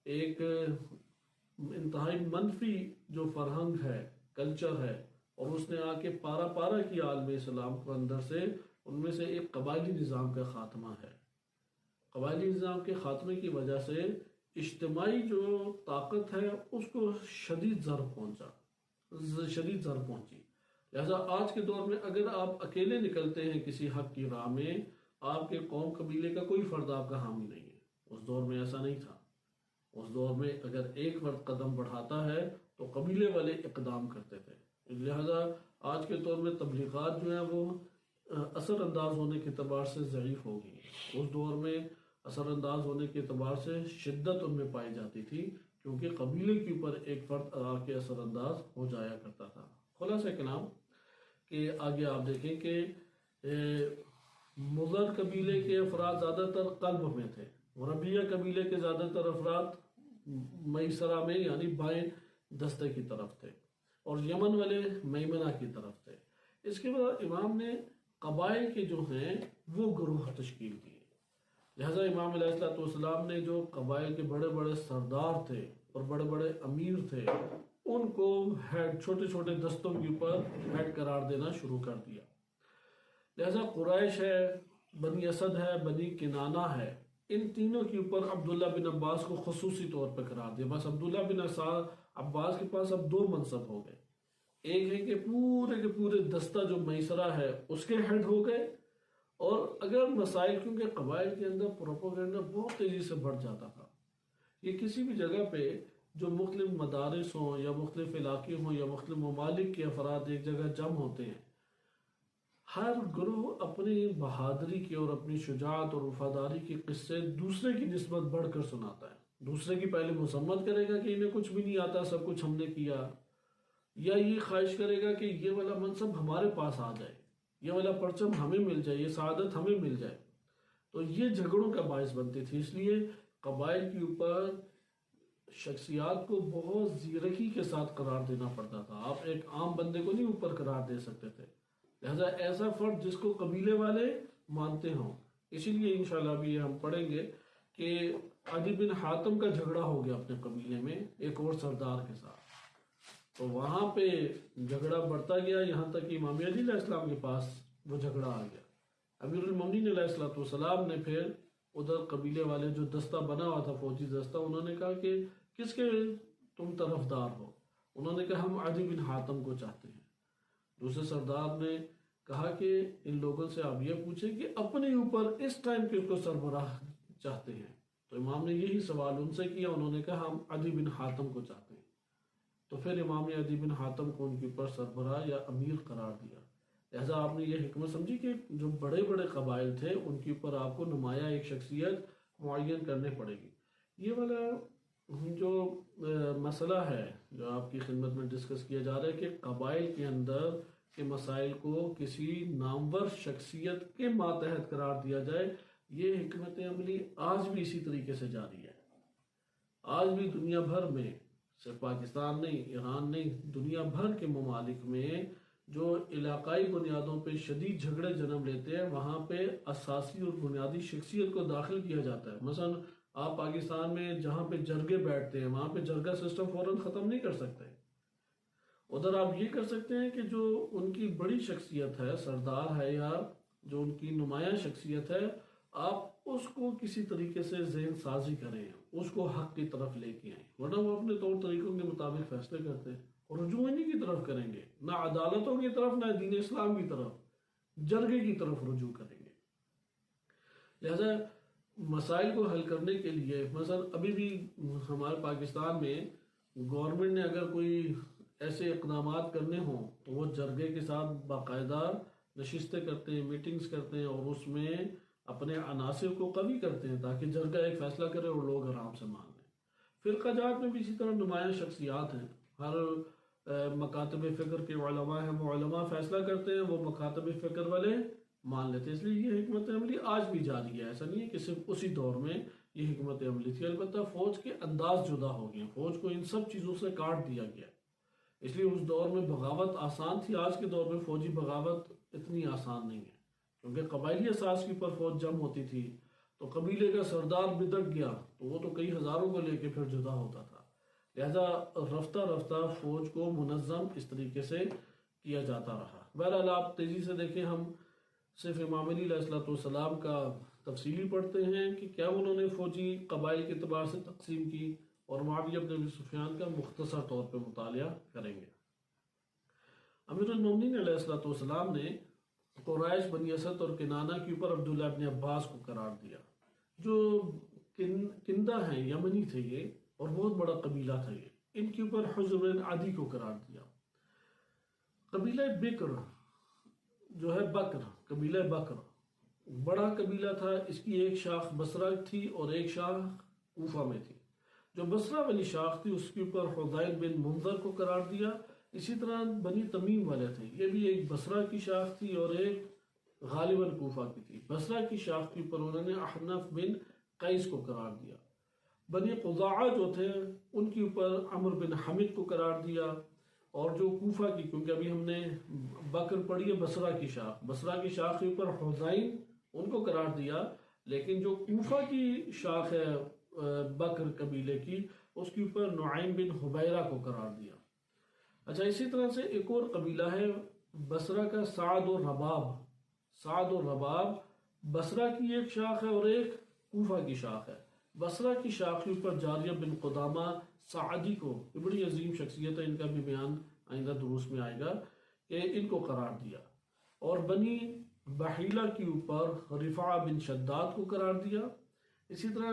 ایک انتہائی منفی جو فرہنگ ہے، کلچر ہے، اور اس نے آ کے پارا پارا کی عالم اسلام کو اندر سے، ان میں سے ایک قبائلی نظام کا خاتمہ ہے۔ قبائلی نظام کے خاتمے کی وجہ سے اجتماعی جو طاقت ہے اس کو شدید ضرر پہنچی۔ لہذا آج کے دور میں اگر آپ اکیلے نکلتے ہیں کسی حق کی راہ میں، آپ کے قوم قبیلے کا کوئی فرد آپ کا حامی نہیں ہے۔ اس دور میں ایسا نہیں تھا۔ اس دور میں اگر ایک فرد قدم بڑھاتا ہے تو قبیلے والے اقدام کرتے تھے۔ لہذا آج کے دور میں تبلیغات جو ہیں وہ اثر انداز ہونے کے اعتبار سے ضعیف ہو گئی ہیں۔ اس دور میں اثر انداز ہونے کے اعتبار سے شدت ان میں پائی جاتی تھی، کیونکہ قبیلے کے اوپر ایک فرد آ کے اثر انداز ہو جایا کرتا تھا۔ خلاصہ کلام کہ آگے آپ دیکھیں کہ مضر قبیلے کے افراد زیادہ تر قلب میں تھے، ربیہ قبیلے کے زیادہ تر افراد میسرہ میں یعنی بائیں دستے کی طرف تھے، اور یمن والے میمنہ کی طرف تھے۔ اس کے بعد امام نے قبائل کے جو ہیں وہ گروہ تشکیل کیے، لہذا امام علیہ الصلوۃ والسلام نے جو قبائل کے بڑے بڑے سردار تھے اور بڑے بڑے امیر تھے ان کو ہیڈ، چھوٹے چھوٹے دستوں کے اوپر ہیڈ قرار دینا شروع کر دیا۔ لہذا قریش ہے، بنی اسد ہے، بنی کنانہ ہے، ان تینوں کے اوپر عبداللہ بن عباس کو خصوصی طور پہ قرار دیا۔ بس عبداللہ بن عباس کے پاس اب دو منصب ہو گئے، ایک ہے کہ پورے کے پورے دستہ جو میسرہ ہے اس کے ہیڈ ہو گئے، اور اگر مسائل، کیونکہ قبائل کے اندر پروپیگنڈا بہت تیزی سے بڑھ جاتا تھا، یہ کسی بھی جگہ پہ جو مختلف مدارس ہوں یا مختلف علاقے ہوں یا مختلف ممالک کے افراد ایک جگہ جمع ہوتے ہیں، ہر گروہ اپنی بہادری کی اور اپنی شجاعت اور وفاداری کے قصے دوسرے کی نسبت بڑھ کر سناتا ہے۔ دوسرے کی پہلے مذمت کرے گا کہ انہیں کچھ بھی نہیں آتا، سب کچھ ہم نے کیا، یا یہ خواہش کرے گا کہ یہ والا منصب ہمارے پاس آ جائے، یہ والا پرچم ہمیں مل جائے، یہ سعادت ہمیں مل جائے۔ تو یہ جھگڑوں کا باعث بنتی تھی، اس لیے قبائل کے اوپر شخصیات کو بہت زیرکی کے ساتھ قرار دینا پڑتا تھا۔ آپ ایک عام بندے کو نہیں اوپر قرار دے سکتے تھے، لہذا ایسا فرد جس کو قبیلے والے مانتے ہوں۔ اسی لیے انشاءاللہ ابھی یہ ہم پڑھیں گے کہ عدی بن حاتم کا جھگڑا ہو گیا اپنے قبیلے میں ایک اور سردار کے ساتھ، تو وہاں پہ جھگڑا بڑھتا گیا، یہاں تک کہ امام علی علیہ السلام کے پاس وہ جھگڑا آ گیا۔ امیر المومنین علیہ الصلوۃ والسلام نے پھر ادھر قبیلے والے جو دستہ بنا ہوا تھا، فوجی دستہ، انہوں نے کہا کہ کس کے تم طرفدار ہو؟ انہوں نے کہا ہم عدی بن حاتم کو چاہتے ہیں۔ دوسرے سردار نے کہا کہ ان لوگوں سے آپ یہ پوچھیں کہ اپنے اوپر اس ٹائم کس کو سربراہ چاہتے ہیں؟ تو امام نے یہی سوال ان سے کیا، انہوں نے کہا ہم عدی بن حاتم کو چاہتے ہیں۔ تو پھر امام نے عدی بن حاتم کو ان کے اوپر سربراہ یا امیر قرار دیا۔ لہذا آپ نے یہ حکمت سمجھی کہ جو بڑے بڑے قبائل تھے ان کے اوپر آپ کو نمایاں ایک شخصیت معین کرنے پڑے گی۔ یہ والا جو مسئلہ ہے جو آپ کی خدمت میں ڈسکس کیا جا رہا ہے کہ قبائل کے اندر کے مسائل کو کسی نامور شخصیت کے ماتحت قرار دیا جائے، یہ حکمت عملی آج بھی اسی طریقے سے جاری ہے۔ آج بھی دنیا بھر میں، صرف پاکستان نہیں، ایران نہیں، دنیا بھر کے ممالک میں جو علاقائی بنیادوں پہ شدید جھگڑے جنم لیتے ہیں، وہاں پہ اساسی اور بنیادی شخصیت کو داخل کیا جاتا ہے۔ مثلا آپ پاکستان میں جہاں پہ جرگے بیٹھتے ہیں وہاں پہ جرگہ سسٹم فوراً ختم نہیں کر سکتے، ادھر آپ یہ کر سکتے ہیں کہ جو ان کی بڑی شخصیت ہے، سردار ہے یا جو ان کی نمایاں شخصیت ہے، آپ اس کو کسی طریقے سے ذہن سازی کریں، اس کو حق کی طرف لے کے آئیں، ورنہ وہ اپنے طور طریقوں کے مطابق فیصلے کرتے ہیں، اور رجوع انہی کی طرف کریں گے، نہ عدالتوں کی طرف، نہ دین اسلام کی طرف، جرگے کی طرف رجوع کریں گے۔ لہذا مسائل کو حل کرنے کے لیے مثلا ابھی بھی ہمارے پاکستان میں گورنمنٹ نے اگر کوئی ایسے اقدامات کرنے ہوں تو وہ جرگے کے ساتھ باقاعدہ نشستیں کرتے ہیں، میٹنگز کرتے ہیں، اور اس میں اپنے عناصر کو قوی کرتے ہیں تاکہ جرگہ ایک فیصلہ کرے اور لوگ آرام سے مان لیں۔ فرقہ جات میں بھی اسی طرح نمایاں شخصیات ہیں، ہر مکاتب فکر کے علماء ہیں، وہ علماء فیصلہ کرتے ہیں، وہ مکاتب فکر والے مان لیتے ہیں۔ اس لیے یہ حکمت عملی آج بھی جاری ہے، ایسا نہیں ہے کہ صرف اسی دور میں یہ حکمت عملی تھی۔ البتہ فوج کے انداز جدا ہو گئے ہیں، فوج کو ان سب چیزوں سے کاٹ دیا گیا، اس لیے اس دور میں بغاوت آسان تھی، آج کے دور میں فوجی بغاوت اتنی آسان نہیں ہے، کیونکہ قبائلی اساس کے اوپر فوج جمع ہوتی تھی، تو قبیلے کا سردار بدک گیا تو وہ تو کئی ہزاروں کو لے کے پھر جدا ہوتا تھا، لہذا رفتہ رفتہ فوج کو منظم اس طریقے سے کیا جاتا رہا۔ بہرحال آپ تیزی سے دیکھیں، ہم صرف امام علی علیہ السلام کا تفصیلی پڑھتے ہیں کہ کیا انہوں نے فوجی قبائل کے اعتبار سے تقسیم کی، اور معاویہ بن ابی سفیان کا مختصر طور پہ مطالعہ کریں گے۔ امیر المومنین علیہ السلام نے قریش، بنی اسد اور کنانہ کے اوپر عبداللہ بن عباس کو قرار دیا، جو کندہ ہیں، یمنی تھے یہ، اور بہت بڑا قبیلہ تھا یہ، ان کے اوپر حجر بن عدی کو قرار دیا۔ قبیلہ بکر جو ہے، بکر، قبیلہ بکر، بڑا قبیلہ تھا، اس کی ایک شاخ بصرہ تھی اور ایک شاخ کوفہ میں تھی۔ جو بصرہ والی شاخ تھی اس کے اوپر حذیل بن منذر کو قرار دیا۔ اسی طرح بنی تمیم والے تھے، یہ بھی ایک بصرہ کی شاخ تھی اور ایک غالباً کوفہ کی تھی۔ بصرہ کی شاخ کے اوپر انہوں نے احنف بن قیس کو قرار دیا۔ بنی قضاعہ جو تھے ان کے اوپر عمر بن حمد کو قرار دیا، اور جو کوفہ کی، کیونکہ ابھی ہم نے بکر پڑھی ہے بصرہ کی شاخ، بصرہ کی شاخ کے اوپر حذیل ان کو قرار دیا، لیکن جو کوفہ کی شاخ ہے بکر قبیلے کی، اس کے اوپر نعیم بن حبیرہ کو قرار دیا۔ اچھا، اسی طرح سے ایک اور قبیلہ ہے بصرہ کا، سعد اور رباب۔ سعد اور رباب بصرہ کی ایک شاخ ہے اور ایک کوفہ کی شاخ ہے۔ بصرہ کی شاخ کے اوپر جاریہ بن قدامہ سعدی کو، یہ بڑی عظیم شخصیت ہے، ان کا بھی بیان آئندہ دروس میں آئے گا، کہ ان کو قرار دیا۔ اور بنی بحیلہ کے اوپر رفاع بن شداد کو قرار دیا۔ اسی طرح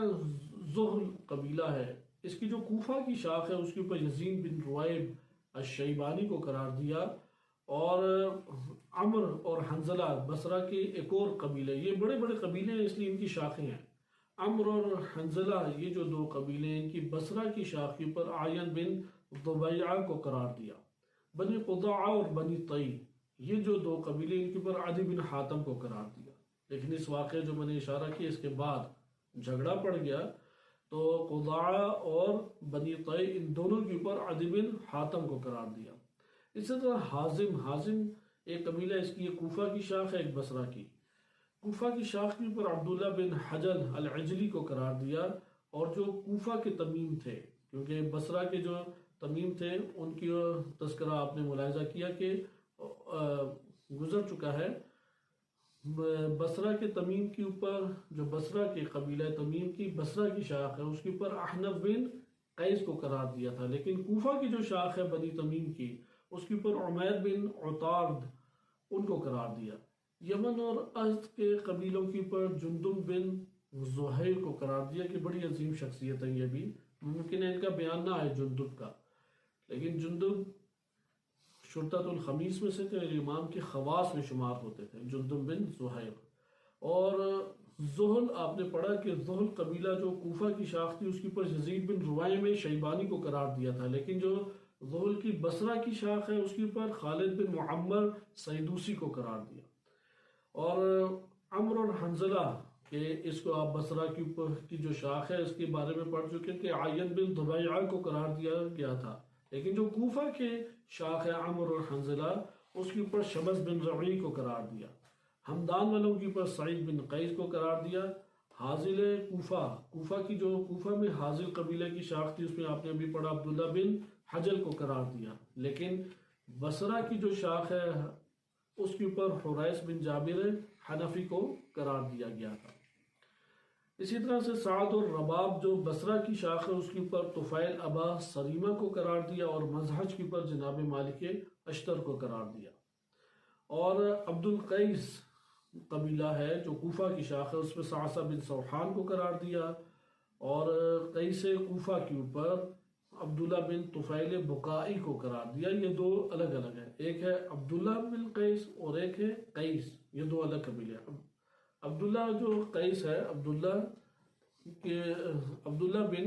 زہل قبیلہ ہے، اس کی جو کوفہ کی شاخ ہے اس کے اوپر یزید بن رویب الشیبانی کو قرار دیا۔ اور عمر اور حنزلہ بصرہ کے ایک اور قبیلے، یہ بڑے بڑے قبیلے ہیں اس لیے ان کی شاخیں ہیں۔ عمر اور حنزلہ یہ جو دو قبیلے ہیں، ان کی بصرہ کی شاخ کے اوپر عین بن ضبیعہ کو قرار دیا۔ بنی قضاعہ اور بنی طی، یہ جو دو قبیلے، ان کے اوپر عدی بن حاتم کو قرار دیا۔ لیکن اس واقعے جو میں نے اشارہ کیا اس کے بعد جھگڑا پڑ گیا، تو قضاعہ اور بنی طی ان دونوں کے اوپر عدی بن حاتم کو قرار دیا۔ اسی طرح حازم ایک قبیلہ، اس کی ایک کوفہ کی شاخ ہے ایک بصرہ کی۔ کوفہ کی شاخ کے اوپر عبداللہ بن حجل العجلی کو قرار دیا، اور جو کوفہ کے تمیم تھے، کیونکہ بصرہ کے جو تمیم تھے ان کی تذکرہ آپ نے ملاحظہ کیا کہ گزر چکا ہے۔ بصرہ کے تمیم کے اوپر، جو بصرہ کے قبیلہ تمیم کی بصرہ کی شاخ ہے اس کے اوپر احنف بن قیس کو قرار دیا تھا، لیکن کوفہ کی جو شاخ ہے بنی تمیم کی اس کے اوپر عمیر بن عطارد ان کو قرار دیا۔ یمن اور ازد کے قبیلوں کے اوپر جندب بن زہیر کو قرار دیا، کہ بڑی عظیم شخصیت ہے، یہ بھی ممکن ہے ان کا بیان نہ آئے جندب کا، لیکن جندب شرطۃ الخمیس میں سے تھے، امام کے خواص میں شمار ہوتے تھے، جندب بن زہیر۔ اور زحل آپ نے پڑھا کہ زحل قبیلہ جو کوفہ کی شاخ تھی اس کے اوپر یزید بن رویع میں شیبانی کو قرار دیا تھا، لیکن جو زحل کی بصرہ کی شاخ ہے اس کے اوپر خالد بن معمر سیدوسی کو قرار دیا۔ اور عمر اور حنزلہ کہ اس کو آپ بصرہ کے اوپر کی جو شاخ ہے اس کے بارے میں پڑھ چکے کہ عین بن ضبیعہ کو قرار دیا گیا تھا، لیکن جو کوفہ کے شاخ ہے عمر اور حنزلہ اس کے اوپر شمس بن ربیع کو قرار دیا۔ ہمدان والوں کے اوپر سعید بن قیس کو قرار دیا۔ حاضل کوفہ کی جو کوفہ میں حاضل قبیلہ کی شاخ تھی اس میں آپ نے ابھی پڑھا عبداللہ بن حجل کو قرار دیا، لیکن بصرہ کی جو شاخ ہے اس کے اوپر حریث بن جابر حنفی کو قرار دیا گیا تھا۔ اسی طرح سے سعد اور رباب جو بصرہ کی شاخ ہے اس کے اوپر طفیل ابا سریمہ کو قرار دیا، اور مزہج کے اوپر جناب مالک اشتر کو قرار دیا۔ اور عبد القیس قبیلہ ہے جو کوفہ کی شاخ ہے اس میں صعصع بن سوحان کو قرار دیا، اور قیس کوفہ کے اوپر عبداللہ بن طفیل بقائی کو قرار دیا۔ یہ دو الگ الگ ہیں، ایک ہے عبداللہ بن قیس اور ایک ہے قیس، یہ دو الگ قبیلے ہیں۔ عبداللہ جو قیس ہے، عبداللہ بن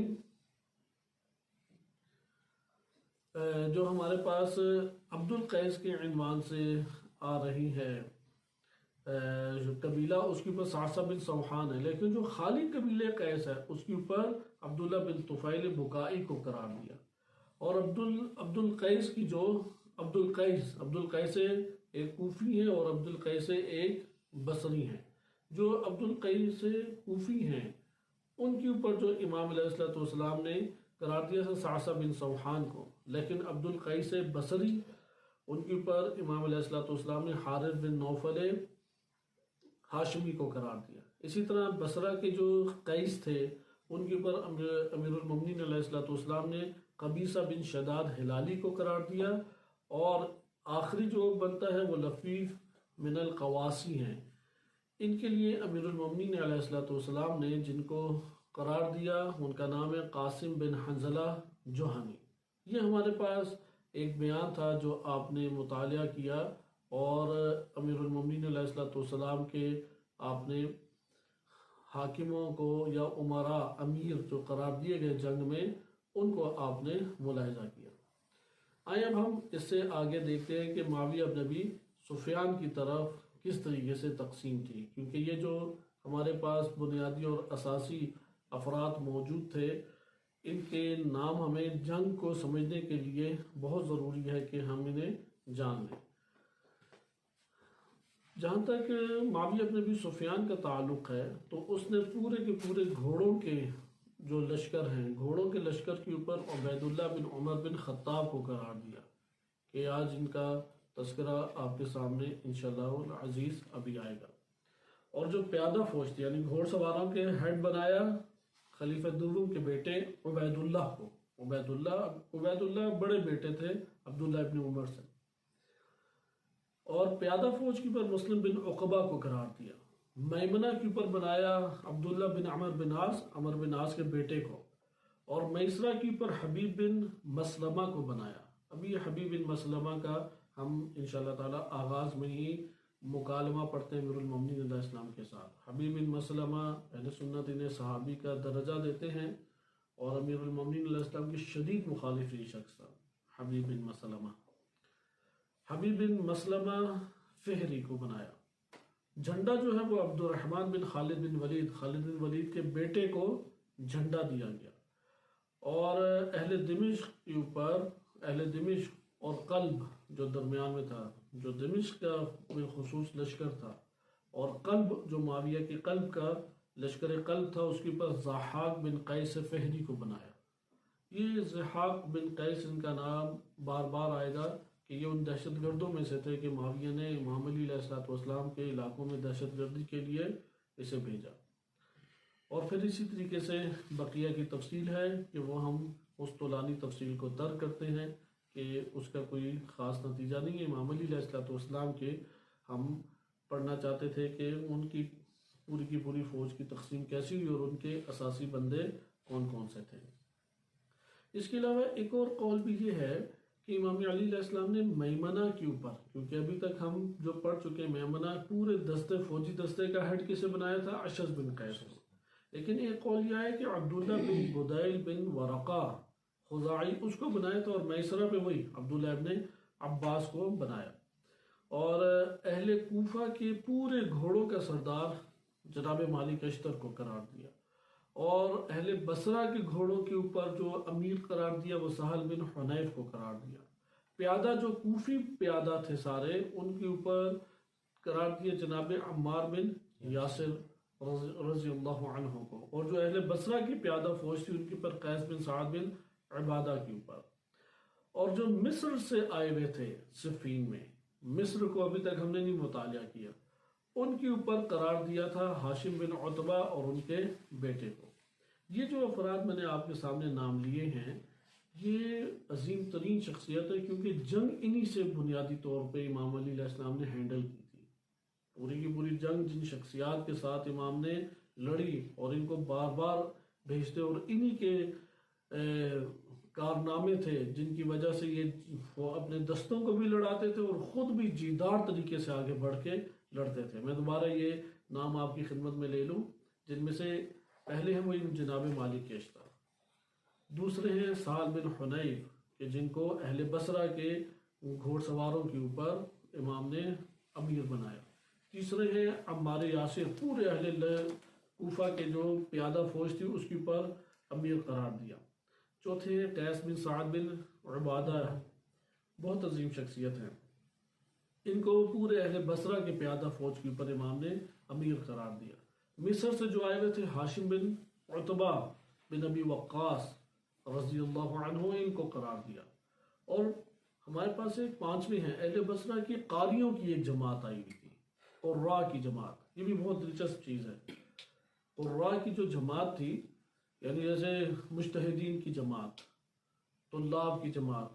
جو ہمارے پاس عبد القیس کے عنوان سے آ رہی ہے قبیلہ، اس کے اوپر صعصع بن سوحان ہے، لیکن جو خالی قبیلہ قیس ہے اس کے اوپر عبداللہ بن طفیل بقائی کو قرار دیا۔ اور عبد القیس کی جو عبد القیس ایک کوفی ہے اور عبد القیس ایک بصری ہیں۔ جو عبد القیس کوفی ہیں ان کے اوپر جو امام علیہ الصلوۃ والسلام نے قرار دیا تھا صعصع بن سوحان کو، لیکن عبد القیس بصری ان کے اوپر امام علیہ الصلوۃ والسلام نے حارث بن نوفل ہاشمی کو قرار دیا۔ اسی طرح بصرہ کے جو قیس تھے ان کے اوپر امیر المومنین علیہ الصلوۃ والسلام نے قبیصہ بن شداد ہلالی کو قرار دیا، اور آخری جو بنتا ہے وہ لفیف من القواسی ہیں۔ ان کے لیے امیر المومنین علیہ الصلوۃ والسلام نے جن کو قرار دیا ان کا نام ہے قاسم بن حنظلہ جوہنی۔ یہ ہمارے پاس ایک بیان تھا جو آپ نے مطالعہ کیا، اور امیر المومنین علیہ الصلوۃ والسلام کے آپ نے حاکموں کو یا عمرا امیر جو قرار دیے گئے جنگ میں ان کو آپ نے ملاحظہ کیا۔ آئیں اب ہم اس سے آگے دیکھتے ہیں کہ معاویہ بن ابی سفیان کی طرف کس طریقے سے تقسیم تھی، کیونکہ یہ جو ہمارے پاس بنیادی اور اساسی افراد موجود تھے ان کے نام ہمیں جنگ کو سمجھنے کے لیے بہت ضروری ہے کہ ہم انہیں جان لیں۔ جہاں تک معاویہ بن ابی سفیان کا تعلق ہے تو اس نے پورے کے پورے گھوڑوں کے جو لشکر ہیں، گھوڑوں کے لشکر کے اوپر عبید اللہ بن عمر بن خطاب کو قرار دیا کہ آج ان کا تذکرہ آپ کے سامنے انشاءاللہ العزیز ابھی آئے گا۔ اور جو پیادہ فوج تھی یعنی گھوڑ سواروں کے ہیڈ بنایا خلیفہ دوم کے بیٹے عبید اللہ کو۔ عبید اللہ بڑے بیٹے تھے عبداللہ ابن عمر سے۔ اور پیادہ فوج کے اوپر مسلم بن عقبہ کو قرار دیا۔ میمنہ کے اوپر بنایا عبداللہ بن عمر بن عاص کے بیٹے کو، اور میسرہ کے اوپر حبیب بن مسلمہ کو بنایا۔ ابھی حبیب بن مسلمہ کا ہم انشاءاللہ تعالی آغاز میں ہی مکالمہ پڑھتے ہیں امیر المومنین علیہ السلام کے ساتھ۔ حبیب بن مسلمہ اہل سنت انہیں صحابی کا درجہ دیتے ہیں، اور امیر المومنین علیہ السلام کی شدید مخالف یہ شخص تھا حبیب بن مسلمہ۔ حبیب بن مسلمہ فہری کو بنایا۔ جھنڈا جو ہے وہ عبد الرحمن بن خالد بن ولید کے بیٹے کو جھنڈا دیا گیا۔ اور اہل دمشق اور قلب جو درمیان میں تھا، جو دمشق کا بالخصوص لشکر تھا، اور قلب جو معاویہ کے قلب کا لشکر قلب تھا، اس کے اوپر ضحاک بن قیس فہری کو بنایا۔ یہ ضحاک بن قیس ان کا نام بار بار آئے گا کہ یہ ان دہشت گردوں میں سے تھے کہ معاویہ نے امام علی علیہ السلام کے علاقوں میں دہشت گردی کے لیے اسے بھیجا۔ اور پھر اسی طریقے سے بقیہ کی تفصیل ہے کہ وہ ہم اس طولانی تفصیل کو ترک کرتے ہیں کہ اس کا کوئی خاص نتیجہ نہیں ہے۔ امام علی علیہ السلام کے ہم پڑھنا چاہتے تھے کہ ان کی پوری فوج کی تقسیم کیسی ہوئی اور ان کے اساسی بندے کون کون سے تھے۔ اس کے علاوہ ایک اور قول بھی یہ ہے کہ امام علی علیہ السلام نے میمنہ کے اوپر، کیونکہ ابھی تک ہم جو پڑھ چکے ہیں میمنہ پورے فوجی دستے کا ہیڈ کسے بنایا تھا؟ اشعث بن قیس کو۔ لیکن ایک قول یہ ہے کہ عبداللہ بن بدیل بن ورقہ خزاعی اس کو بنایا تھا، اور میسرہ پہ وہی عبداللہ ابن عباس کو بنایا۔ اور اہل کوفہ کے پورے گھوڑوں کا سردار جناب مالک اشتر کو قرار دیا، اور اہل بصرہ کے گھوڑوں کے اوپر جو امیر قرار دیا وہ سہل بن حنیف کو قرار دیا۔ پیادہ جو کوفی پیادہ تھے سارے ان کے اوپر قرار دیا جناب عمار بن یاسر رضی اللہ عنہ کو، اور جو اہل بصرہ کی پیادہ فوج تھی ان کے اوپر قیس بن سعد بن عبادہ کے اوپر۔ اور جو مصر سے آئے ہوئے تھے صفین میں، مصر کو ابھی تک ہم نے نہیں مطالعہ کیا، ان کے اوپر قرار دیا تھا ہاشم بن عتبہ اور ان کے بیٹے کو۔ یہ جو افراد میں نے آپ کے سامنے نام لیے ہیں یہ عظیم ترین شخصیت ہے، کیونکہ جنگ انہی سے بنیادی طور پہ امام علی علیہ السلام نے ہینڈل کی تھی۔ پوری کی پوری جنگ جن شخصیات کے ساتھ امام نے لڑی اور ان کو بار بار بھیجتے، اور انہی کے کارنامے تھے جن کی وجہ سے یہ اپنے دستوں کو بھی لڑاتے تھے اور خود بھی جیدار طریقے سے آگے بڑھ کے لڑتے تھے۔ میں دوبارہ یہ نام آپ کی خدمت میں لے لوں، جن میں سے پہلے ہیں وہی جناب مالک اشتر، دوسرے ہیں سہل بن حنیف کہ جن کو اہل بصرہ کے گھوڑ سواروں کے اوپر امام نے امیر بنایا، تیسرے ہیں عمار یاسر پورے اہل کوفہ کے جو پیادہ فوج تھی اس کے اوپر امیر قرار دیا، چوتھے ہیں قیس بن سعد بن عبادہ، بہت عظیم شخصیت ہیں، ان کو پورے اہل بصرہ کے پیادہ فوج کے اوپر امام نے امیر قرار دیا۔ مصر سے جو آئے ہوئے تھے ہاشم بن عتبہ بن ابی وقاص رضی اللہ عنہ، ان کو قرار دیا۔ اور ہمارے پاس ایک پانچویں ہیں اہل بصرہ کی قاریوں کی ایک جماعت آئی ہوئی تھی، قراء کی جماعت، یہ بھی بہت دلچسپ چیز ہے۔ قراء کی جو جماعت تھی یعنی جیسے مجتہدین کی جماعت، طلاب کی جماعت،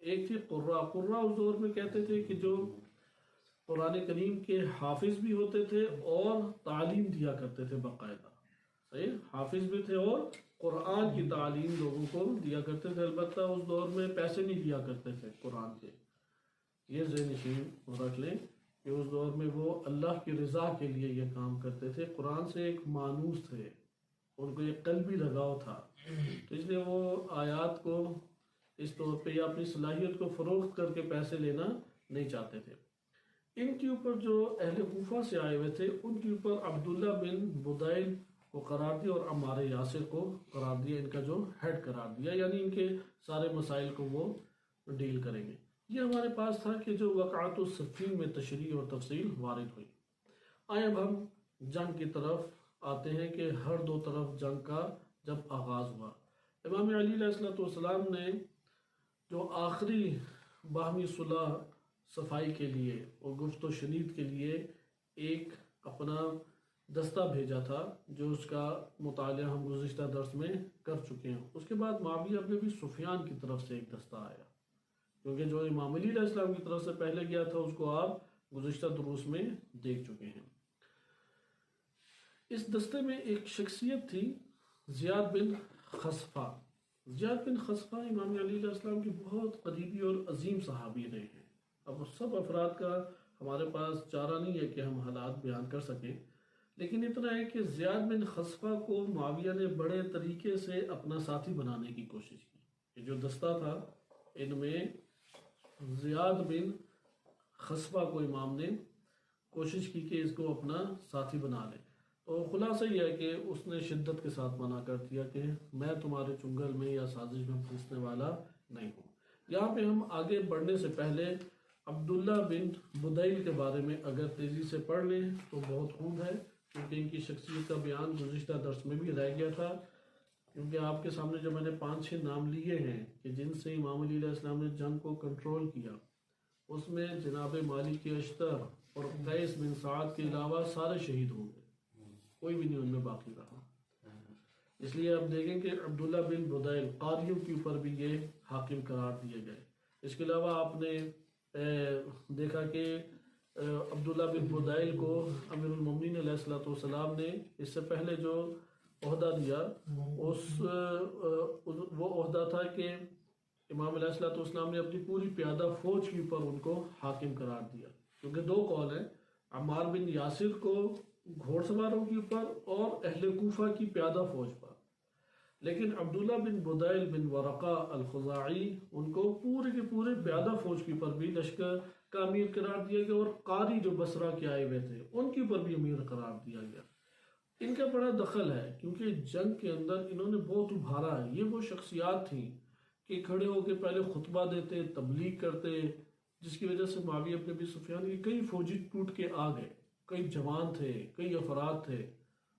ایک تھی قراء اس دور میں کہتے تھے کہ جو قرآن کریم کے حافظ بھی ہوتے تھے اور تعلیم دیا کرتے تھے باقاعدہ، صحیح حافظ بھی تھے اور قرآن کی تعلیم لوگوں کو دیا کرتے تھے، البتہ اس دور میں پیسے نہیں دیا کرتے تھے قرآن کے، یہ ذہن نشین رکھ لیں کہ اس دور میں وہ اللہ کی رضا کے لیے یہ کام کرتے تھے، قرآن سے ایک مانوس تھے، ان کو ایک قلبی لگاؤ تھا، تو اس لیے وہ آیات کو اس طور پہ یا اپنی صلاحیت کو فروخت کر کے پیسے لینا نہیں چاہتے تھے۔ ان کے اوپر جو اہل کوفہ سے آئے ہوئے تھے ان کے اوپر عبداللہ بن بدیل کو قرار دیا اور عمار یاسر کو قرار دیا، ان کا جو ہیڈ قرار دیا، یعنی ان کے سارے مسائل کو وہ ڈیل کریں گے۔ یہ ہمارے پاس تھا کہ جو وقعۃ الصفین میں تشریح اور تفصیل وارد ہوئی۔ آئے اب ہم جنگ کی طرف آتے ہیں کہ ہر دو طرف جنگ کا جب آغاز ہوا، امام علی علیہ السلام نے جو آخری باہمی صلح صفائی کے لیے اور گفت و شنید کے لیے ایک اپنا دستہ بھیجا تھا، جو اس کا مطالعہ ہم گزشتہ درس میں کر چکے ہیں۔ اس کے بعد معاویہ ابن ابی سفیان کی طرف سے ایک دستہ آیا، کیونکہ جو امام علی علیہ السلام کی طرف سے پہلے گیا تھا اس کو آپ گزشتہ دروس میں دیکھ چکے ہیں۔ اس دستے میں ایک شخصیت تھی زیاد بن خصفہ۔ زیاد بن خصفہ امام علی علیہ السلام کی بہت قریبی اور عظیم صحابی رہے ہیں۔ اب سب افراد کا ہمارے پاس چارہ نہیں ہے کہ ہم حالات بیان کر سکیں، لیکن اتنا ہے کہ زیاد بن خصفہ کو معاویہ نے بڑے طریقے سے اپنا ساتھی بنانے کی کوشش کی۔ یہ جو دستہ تھا ان میں زیاد بن خصفہ کو امام نے کوشش کی کہ اس کو اپنا ساتھی بنا لے، تو خلاصہ یہ ہے کہ اس نے شدت کے ساتھ منع کر دیا کہ میں تمہارے چنگل میں یا سازش میں پھنسنے والا نہیں ہوں۔ یہاں پہ ہم آگے بڑھنے سے پہلے عبداللہ بن بدیل کے بارے میں اگر تیزی سے پڑھ لیں تو بہت خوب ہے، کیونکہ ان کی شخصیت کا بیان گزشتہ درس میں بھی رہ گیا تھا، کیونکہ آپ کے سامنے جو میں نے 5-6 نام لیے ہیں کہ جن سے امام علی علیہ السلام نے جنگ کو کنٹرول کیا، اس میں جناب مالک اشتر اور قیس بن سعد کے علاوہ سارے شہید ہوں گے، کوئی بھی نہیں ان میں باقی رہا۔ اس لیے آپ دیکھیں کہ عبداللہ بن بدیل قاریوں کے اوپر بھی یہ حاکم قرار دیے گئے۔ اس کے علاوہ آپ نے دیکھا کہ عبداللہ بن بدیل کو امیر المومنین علیہ السلام نے اس سے پہلے جو عہدہ دیا وہ عہدہ تھا کہ امام علیہ السلام نے اپنی پوری پیادہ فوج کے اوپر ان کو حاکم قرار دیا، کیونکہ دو قول ہیں، عمار بن یاسر کو گھوڑ سواروں کے اوپر اور اہل کوفہ کی پیادہ فوج پر، لیکن عبداللہ بن بدیل بن ورقہ الخزاعی ان کو پورے کے پورے پیادہ فوج کے اوپر بھی لشکر کا امیر قرار دیا گیا، اور قاری جو بصرہ کے آئے ہوئے تھے ان کے اوپر بھی امیر قرار دیا گیا۔ ان کا بڑا دخل ہے کیونکہ جنگ کے اندر انہوں نے بہت ابھارا ہے۔ یہ وہ شخصیات تھیں کہ کھڑے ہو کے پہلے خطبہ دیتے، تبلیغ کرتے، جس کی وجہ سے معاویہ ابن ابی سفیان کی کئی فوجی ٹوٹ کے آ گئے، کئی جوان تھے، کئی افراد تھے،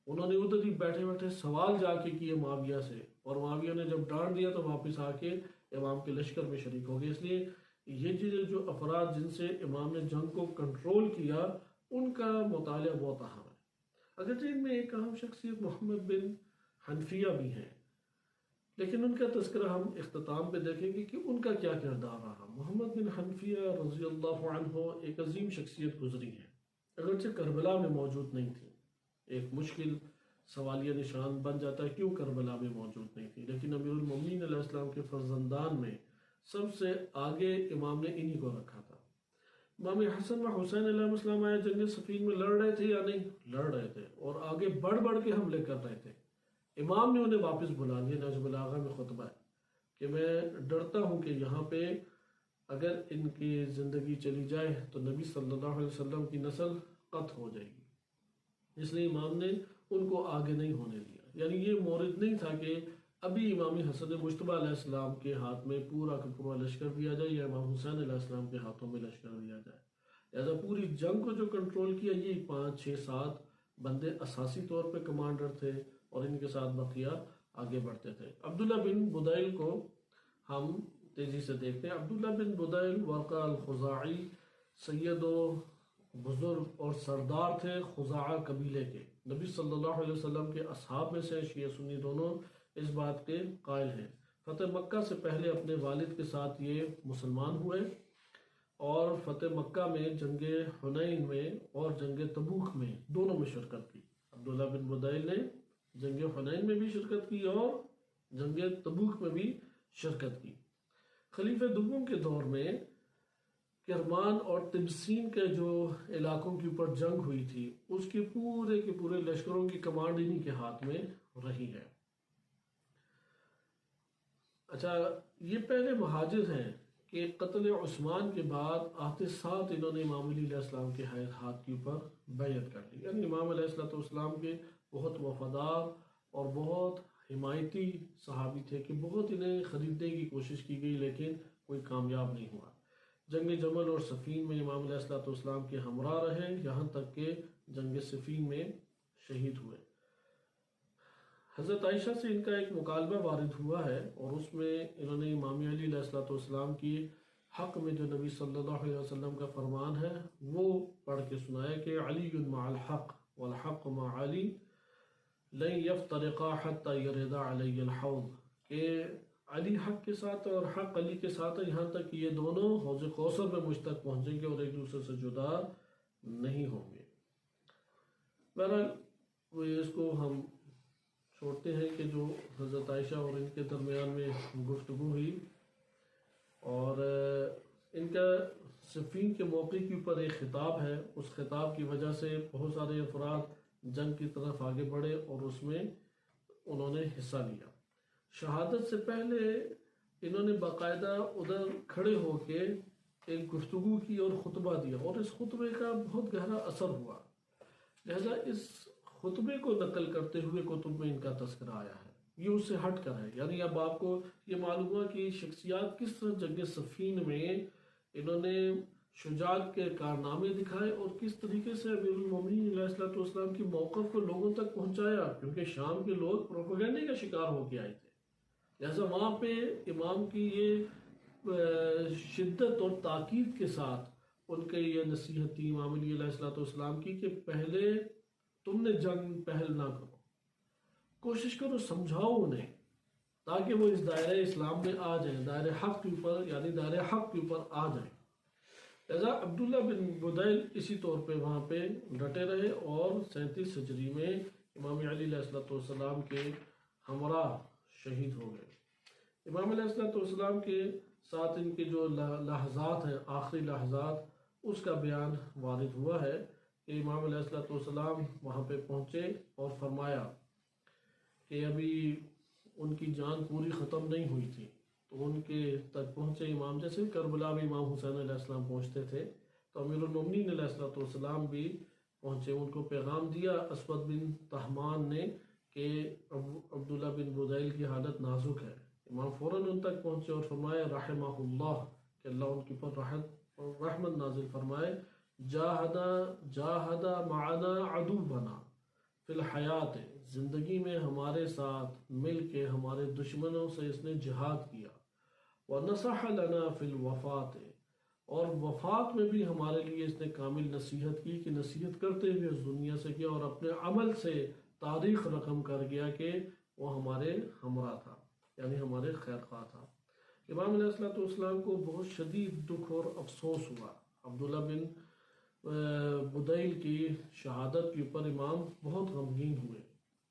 انہوں نے ادھر ہی بیٹھے بیٹھے سوال جا کے کیے معاویہ سے، اور معاویہ نے جب ڈانٹ دیا تو واپس آ کے امام کے لشکر میں شریک ہو گئے۔ اس لیے یہ جو افراد جن سے امام نے جنگ کو کنٹرول کیا ان کا مطالعہ بہت اہم ہے۔ اگرچہ ان میں ایک اہم شخصیت محمد بن حنفیہ بھی ہیں، لیکن ان کا تذکرہ ہم اختتام پہ دیکھیں گے کہ ان کا کیا کردار رہا۔ محمد بن حنفیہ رضی اللہ عنہ ایک عظیم شخصیت گزری ہے، اگرچہ کربلا میں موجود نہیں تھی۔ ایک مشکل سوالیہ نشان بن جاتا ہے کیوں کربلا میں موجود نہیں تھی، لیکن امیر المومنین علیہ السلام کے فرزندان میں سب سے آگے امام نے انہی کو رکھا تھا۔ امام حسن و حسین علیہ السلام آئے جنگ صفین میں لڑ رہے تھے یا نہیں؟ لڑ رہے تھے، اور آگے بڑھ بڑھ کے حملے کر رہے تھے۔ امام نے انہیں واپس بلا لیا۔ نہج البلاغہ میں خطبہ ہے کہ میں ڈرتا ہوں کہ یہاں پہ اگر ان کی زندگی چلی جائے تو نبی صلی اللہ علیہ وسلم کی نسل قطع ہو جائے گی، اس لیے امام نے ان کو آگے نہیں ہونے دیا۔ یعنی یہ مورد نہیں تھا کہ ابھی امام حسن مجتبی علیہ السلام کے ہاتھ میں پورا کا پورا لشکر دیا جائے یا امام حسین علیہ السلام کے ہاتھوں میں لشکر دیا جائے، لہذا پوری جنگ کو جو کنٹرول کیا یہ 5-6-7 بندے اساسی طور پہ کمانڈر تھے، اور ان کے ساتھ بقیہ آگے بڑھتے تھے۔ عبداللہ بن بدیل کو ہم تیزی سے دیکھتے ہیں۔ عبداللہ بن بدیل ورقہ الخزاعی سید و بزرگ اور سردار تھے خزاعہ قبیلے کے، نبی صلی اللہ علیہ وسلم کے اصحاب میں سے شیعہ سنی دونوں اس بات کے قائل ہیں۔ فتح مکہ سے پہلے اپنے والد کے ساتھ یہ مسلمان ہوئے، اور فتح مکہ میں جنگ حنین میں اور جنگ تبوک میں دونوں میں شرکت کی۔ عبداللہ بن بدیل نے جنگ حنین میں بھی شرکت کی اور جنگ تبوک میں بھی شرکت کی۔ خلیفہ دوم کے دور میں کرمان اور تبسین کے جو علاقوں کے اوپر جنگ ہوئی تھی اس کے پورے لشکروں کی کمانڈ انہی کے ہاتھ میں رہی ہے۔ اچھا، یہ پہلے مہاجر ہیں کہ قتل عثمان کے بعد آتے ساتھ انہوں نے امام علی علیہ السلام کے ہاتھ کے اوپر بیعت کر لی، یعنی امام علیہ السلام کے بہت وفادار اور بہت حمایتی صحابی تھے کہ بہت انہیں خریدنے کی کوشش کی گئی لیکن کوئی کامیاب نہیں ہوا۔ جنگ جمل اور صفین میں امام علیہ السلام کے ہمراہ رہے، یہاں تک کہ جنگ صفین میں شہید ہوئے۔ حضرت عائشہ سے ان کا ایک مکالمہ وارد ہوا ہے اور اس میں انہوں نے امام علی علیہ السلام کی حق میں جو نبی صلی اللہ علیہ وسلم کا فرمان ہے وہ پڑھ کے سنایا کہ علی مع الحق والحق مع علی لن یفترقا حتی یرد علی الحوض، کہ علی حق کے ساتھ اور حق علی کے ساتھ ہے یہاں تک کہ یہ دونوں حوض کوثر میں مجھ تک پہنچیں گے اور ایک دوسرے سے جدا نہیں ہوں گے۔ بہرحال اس کو ہم چھوڑتے ہیں کہ جو حضرت عائشہ اور ان کے درمیان میں گفتگو ہوئی اور ان کا صفین کے موقع کے اوپر ایک خطاب ہے، اس خطاب کی وجہ سے بہت سارے افراد جنگ کی طرف آگے بڑھے اور اس میں انہوں نے حصہ لیا۔ شہادت سے پہلے انہوں نے باقاعدہ ادھر کھڑے ہو کے ایک گفتگو کی اور خطبہ دیا اور اس خطبے کا بہت گہرا اثر ہوا، لہذا اس خطبے کو نقل کرتے ہوئے کتب میں ان کا تذکرہ آیا ہے، یہ اس سے ہٹ کر ہے، یعنی اب آپ کو یہ معلوم ہوا کہ شخصیات کس طرح جنگ صفین میں انہوں نے شجاعت کے کارنامے دکھائے اور کس طریقے سے امیر المومنین علیہ السلام کی موقف کو لوگوں تک پہنچایا، کیونکہ شام کے لوگ پروپیگنڈے کا شکار ہو کے آئے تھے، لہذا وہاں پہ امام کی یہ شدت اور تاکید کے ساتھ ان کے یہ نصیحت تھی امام علی علیہ السلام کی کہ پہلے تم نے جنگ پہل نہ کرو، کوشش کرو سمجھاؤ انہیں تاکہ وہ اس دائرہ اسلام میں آ جائیں، دائرہ حق کے اوپر، یعنی دائرہ حق کے اوپر آ جائیں۔ لہذا عبداللہ بن بدیل اسی طور پہ وہاں پہ ڈٹے رہے اور 37 ہجری میں امام علی علیہ السلام کے ہمراہ شہید ہو گئے۔ امام علیہ السلام کے ساتھ ان کے جو لحظات ہیں، آخری لحظات، اس کا بیان وارد ہوا ہے کہ امام علیہ السلام وہاں پہ پہنچے اور فرمایا کہ ابھی ان کی جان پوری ختم نہیں ہوئی تھی تو ان کے تک پہنچے امام، جیسے کربلا میں امام حسین علیہ السلام پہنچتے تھے تو امیر المومنین علیہ السلام بھی پہنچے، ان کو پیغام دیا اسود بن تہمان نے کہ عبداللہ بن بدیل کی حالت نازک ہے۔ امام فوراً ان تک پہنچے اور فرمایا رحمہ اللہ، کہ اللہ ان کے پر رحمت نازل فرمائے، جاہدہ معنا عدونا فی الحیات، زندگی میں ہمارے ساتھ مل کے ہمارے دشمنوں سے اس نے جہاد کیا، وَنَصَحَ لَنَا فِي الْوَفَاتِ، اور وفات میں بھی ہمارے لیے اس نے کامل نصیحت کی کہ نصیحت کرتے ہوئے اس دنیا سے کیا اور اپنے عمل سے تاریخ رقم کر گیا کہ وہ ہمارے ہمراہ تھا، یعنی ہمارے خیر خواہ تھا۔ امام علیہ السلام کو بہت شدید دکھ اور افسوس ہوا، عبداللہ بن بدیل کی شہادت کے اوپر امام بہت غمگین ہوئے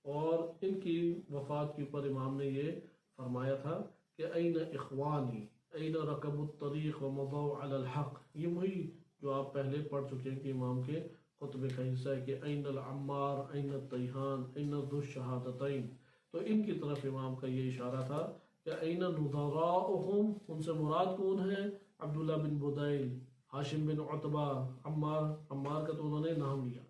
اور ان کی وفات کے اوپر امام نے یہ فرمایا تھا کہ این اخوانی این رکب الطریق ومضوا علی الحق، یہ وہی جو آپ پہلے پڑھ چکے ہیں کہ امام کے خطبے کا حصہ ہے کہ این العمار این الطیحان این ذو الشہادتین، تو ان کی طرف امام کا یہ اشارہ تھا کہ این نظراؤہم، ان سے مراد کون ہے؟ عبداللہ بن بدیل، ہاشم بن عتبہ، عمار کا تو انہوں نے نام لیا،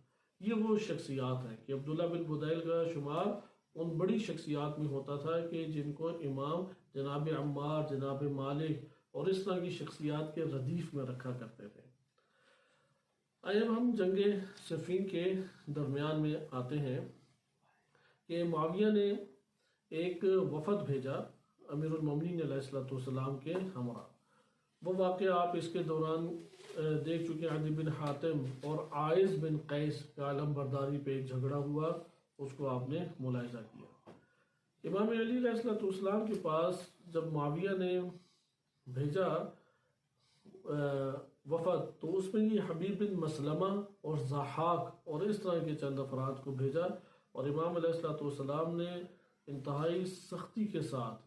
یہ وہ شخصیات ہیں کہ عبداللہ بن بدیل کا شمار ان بڑی شخصیات میں ہوتا تھا کہ جن کو امام جناب عمار، جناب مالک اور اس طرح کی شخصیات کے ردیف میں رکھا کرتے تھے۔ اب ہم جنگ صفین کے درمیان میں آتے ہیں کہ معاویہ نے ایک وفد بھیجا امیر المومنین علیہ السلام کے ہمراہ، وہ واقعہ آپ اس کے دوران دیکھ چکے ہیں، عدی بن حاتم اور عائز بن قیس کا علم برداری پہ ایک جھگڑا ہوا، اس کو آپ نے ملاحظہ کیا۔ امام علی علیہ السلام کے پاس جب معاویہ نے بھیجا وفد تو اس میں یہ حبیب بن مسلمہ اور ضحاک اور اس طرح کے چند افراد کو بھیجا اور امام علیہ السلام نے انتہائی سختی کے ساتھ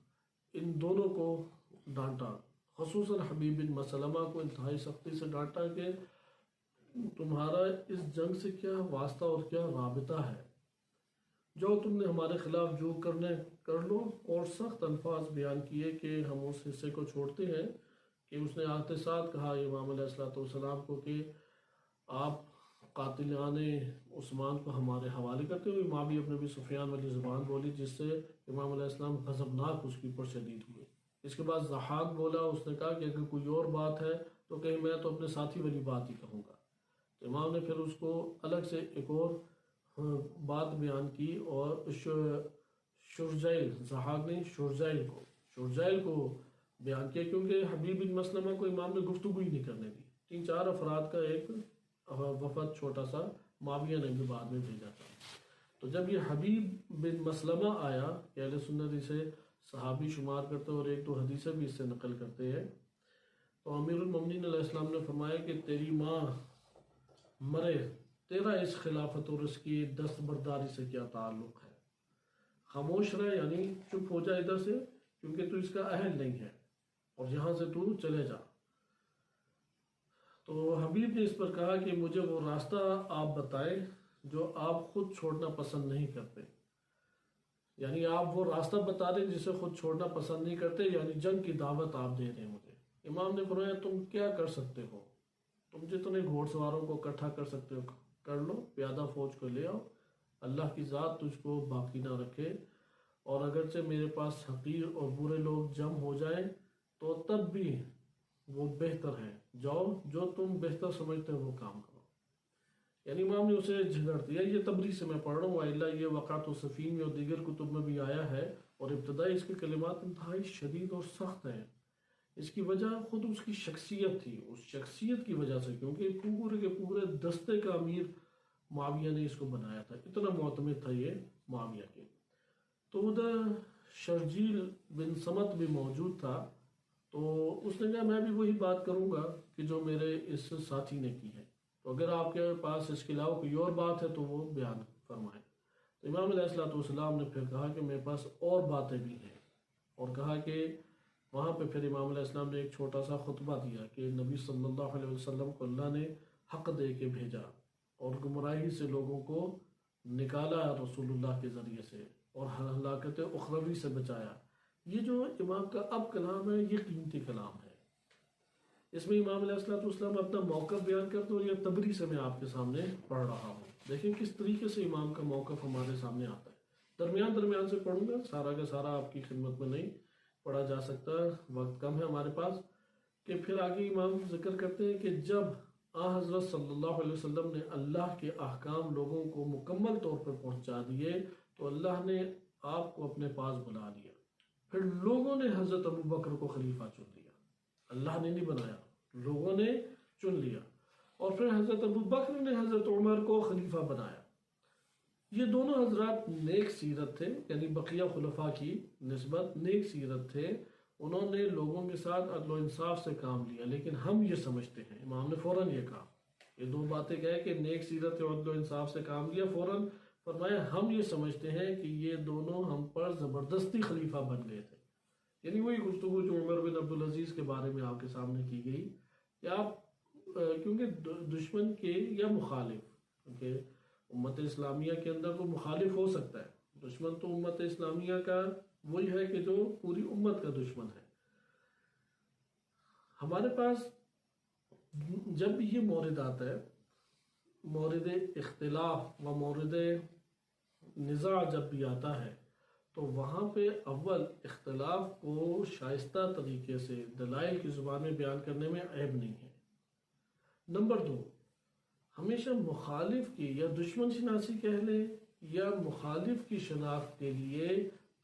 ان دونوں کو ڈانٹا، خصوصاً حبیب بن مسلمہ کو انتہائی سختی سے ڈانٹا کہ تمہارا اس جنگ سے کیا واسطہ اور کیا رابطہ ہے، جو تم نے ہمارے خلاف جو کر لو، اور سخت الفاظ بیان کیے کہ ہم اس حصے کو چھوڑتے ہیں کہ اس نے آتے ساتھ کہا امام علیہ السلام کو کہ آپ قاتلان عثمان کو ہمارے حوالے کرتے ہوئے معاویہ ابن ابی سفیان والی زبان بولی، جس سے امام علیہ السلام غضبناک اس کے اوپر شدید ہوئے۔ اس کے بعد ضحاک بولا، اس نے کہا کہ اگر کوئی اور بات ہے تو کہیں میں تو اپنے ساتھی والی بات ہی کہوں گا۔ تو امام نے پھر اس کو الگ سے ایک اور بات بیان کی اور شرجیل، ضحاک نے شرجیل کو بیان کیا، کیونکہ حبیب بن مسلمہ کو امام نے گفتگو ہی نہیں کرنے دی۔ 3-4 افراد کا ایک وفد چھوٹا سا معاویہ نے بھی بعد میں بھیجا تھا۔ تو جب یہ حبیب بن مسلمہ آیا کہ اہل سنت اسے صحابی شمار کرتے اور 1-2 حدیثیں بھی اس سے نقل کرتے ہیں، تو امیر المومنین علیہ السلام نے فرمایا کہ تیری ماں مرے، تیرا اس خلافت اور اس کی دستبرداری سے کیا تعلق ہے؟ خاموش رہ، یعنی چپ ہو جا ادھر سے، کیونکہ تو اس کا اہل نہیں ہے، اور یہاں سے تو چلے جا۔ تو حبیب نے اس پر کہا کہ مجھے وہ راستہ آپ بتائیں جو آپ خود چھوڑنا پسند نہیں کرتے، یعنی آپ وہ راستہ بتا دیں جسے خود چھوڑنا پسند نہیں کرتے، یعنی جنگ کی دعوت آپ دے دیں مجھے۔ امام نے فرمایا تم کیا کر سکتے ہو، تم جتنے گھوڑ سواروں کو اکٹھا کر سکتے ہو کر لو، پیادہ فوج کو لے آؤ، اللہ کی ذات تجھ کو باقی نہ رکھے، اور اگرچہ میرے پاس حقیر اور برے لوگ جمع ہو جائیں تو تب بھی وہ بہتر ہے، جاؤ جو تم بہتر سمجھتے ہو وہ کام کرو۔ یعنی امام نے اسے جھگڑ دیا۔ یہ تبری سے میں پڑھ رہا ہوں، وَإِلَّا یہ وقعت صفین میں اور دیگر کتب میں بھی آیا ہے، اور ابتدائی اس کے کلمات انتہائی شدید اور سخت ہیں۔ اس کی وجہ خود اس کی شخصیت تھی، اس شخصیت کی وجہ سے، کیونکہ پورے کے پورے دستے کا امیر معاویہ نے اس کو بنایا تھا، اتنا معتمد تھا یہ معاویہ کے۔ تو ادھر شرجیل بن سمت بھی موجود تھا، تو اس نے کہا میں بھی وہی بات کروں گا کہ جو میرے اس ساتھی نے کی ہے، تو اگر آپ کے پاس اس کے علاوہ کوئی اور بات ہے تو وہ بیان فرمائیں۔ تو امام علیہ السلام نے پھر کہا کہ میرے پاس اور باتیں بھی ہیں، اور کہا کہ وہاں پہ پھر امام علیہ السلام نے ایک چھوٹا سا خطبہ دیا کہ نبی صلی اللہ علیہ وسلم کو اللہ نے حق دے کے بھیجا اور گمراہی سے لوگوں کو نکالا رسول اللہ کے ذریعے سے، اور ہلاکت اخروی سے بچایا۔ یہ جو امام کا اب کلام ہے یہ قیمتی کلام ہے، اس میں امام علیہ السلام اپنا موقف بیان کرتے ہیں، اور یہ تبری سے میں آپ کے سامنے پڑھ رہا ہوں۔ دیکھیں کس طریقے سے امام کا موقف ہمارے سامنے آتا ہے۔ درمیان سے پڑھوں گا، سارا کا سارا آپ کی خدمت میں نہیں پڑھا جا سکتا، وقت کم ہے ہمارے پاس۔ کہ پھر آگے امام ذکر کرتے ہیں کہ جب حضرت صلی اللہ علیہ وسلم نے اللہ کے احکام لوگوں کو مکمل طور پر پہنچا دیے تو اللہ نے آپ کو اپنے پاس بلا لیا، پھر لوگوں نے حضرت ابو بکر کو خلیفہ چن لیا، اللہ نے نہیں بنایا، لوگوں نے چن لیا، اور پھر حضرت ابو بکر نے حضرت عمر کو خلیفہ بنایا۔ یہ دونوں حضرات نیک سیرت تھے، یعنی بقیہ خلفاء کی نسبت نیک سیرت تھے، انہوں نے لوگوں کے ساتھ عدل و انصاف سے کام لیا، لیکن ہم یہ سمجھتے ہیں، امام نے فوراً یہ کہا، یہ دو باتیں کہے کہ نیک سیرت اور عدل و انصاف سے کام لیا، فوراً فرمایا ہم یہ سمجھتے ہیں کہ یہ دونوں ہم پر زبردستی خلیفہ بن گئے تھے۔ یعنی وہی گفتگو جو عمر بن عبدالعزیز کے بارے میں آپ کے سامنے کی گئی کہ آپ کیونکہ دشمن کے یا مخالف، کیونکہ امت اسلامیہ کے اندر تو مخالف ہو سکتا ہے، دشمن تو امت اسلامیہ کا وہی ہے کہ جو پوری امت کا دشمن ہے۔ ہمارے پاس جب یہ مورد آتا ہے، مورد اختلاف و مورد نزاع جب بھی آتا ہے، تو وہاں پہ اول اختلاف کو شائستہ طریقے سے دلائل کی زبان میں بیان کرنے میں عیب نہیں ہے۔ نمبر 2، ہمیشہ مخالف کی یا دشمن شناسی کہہ لیں یا مخالف کی شناخت کے لیے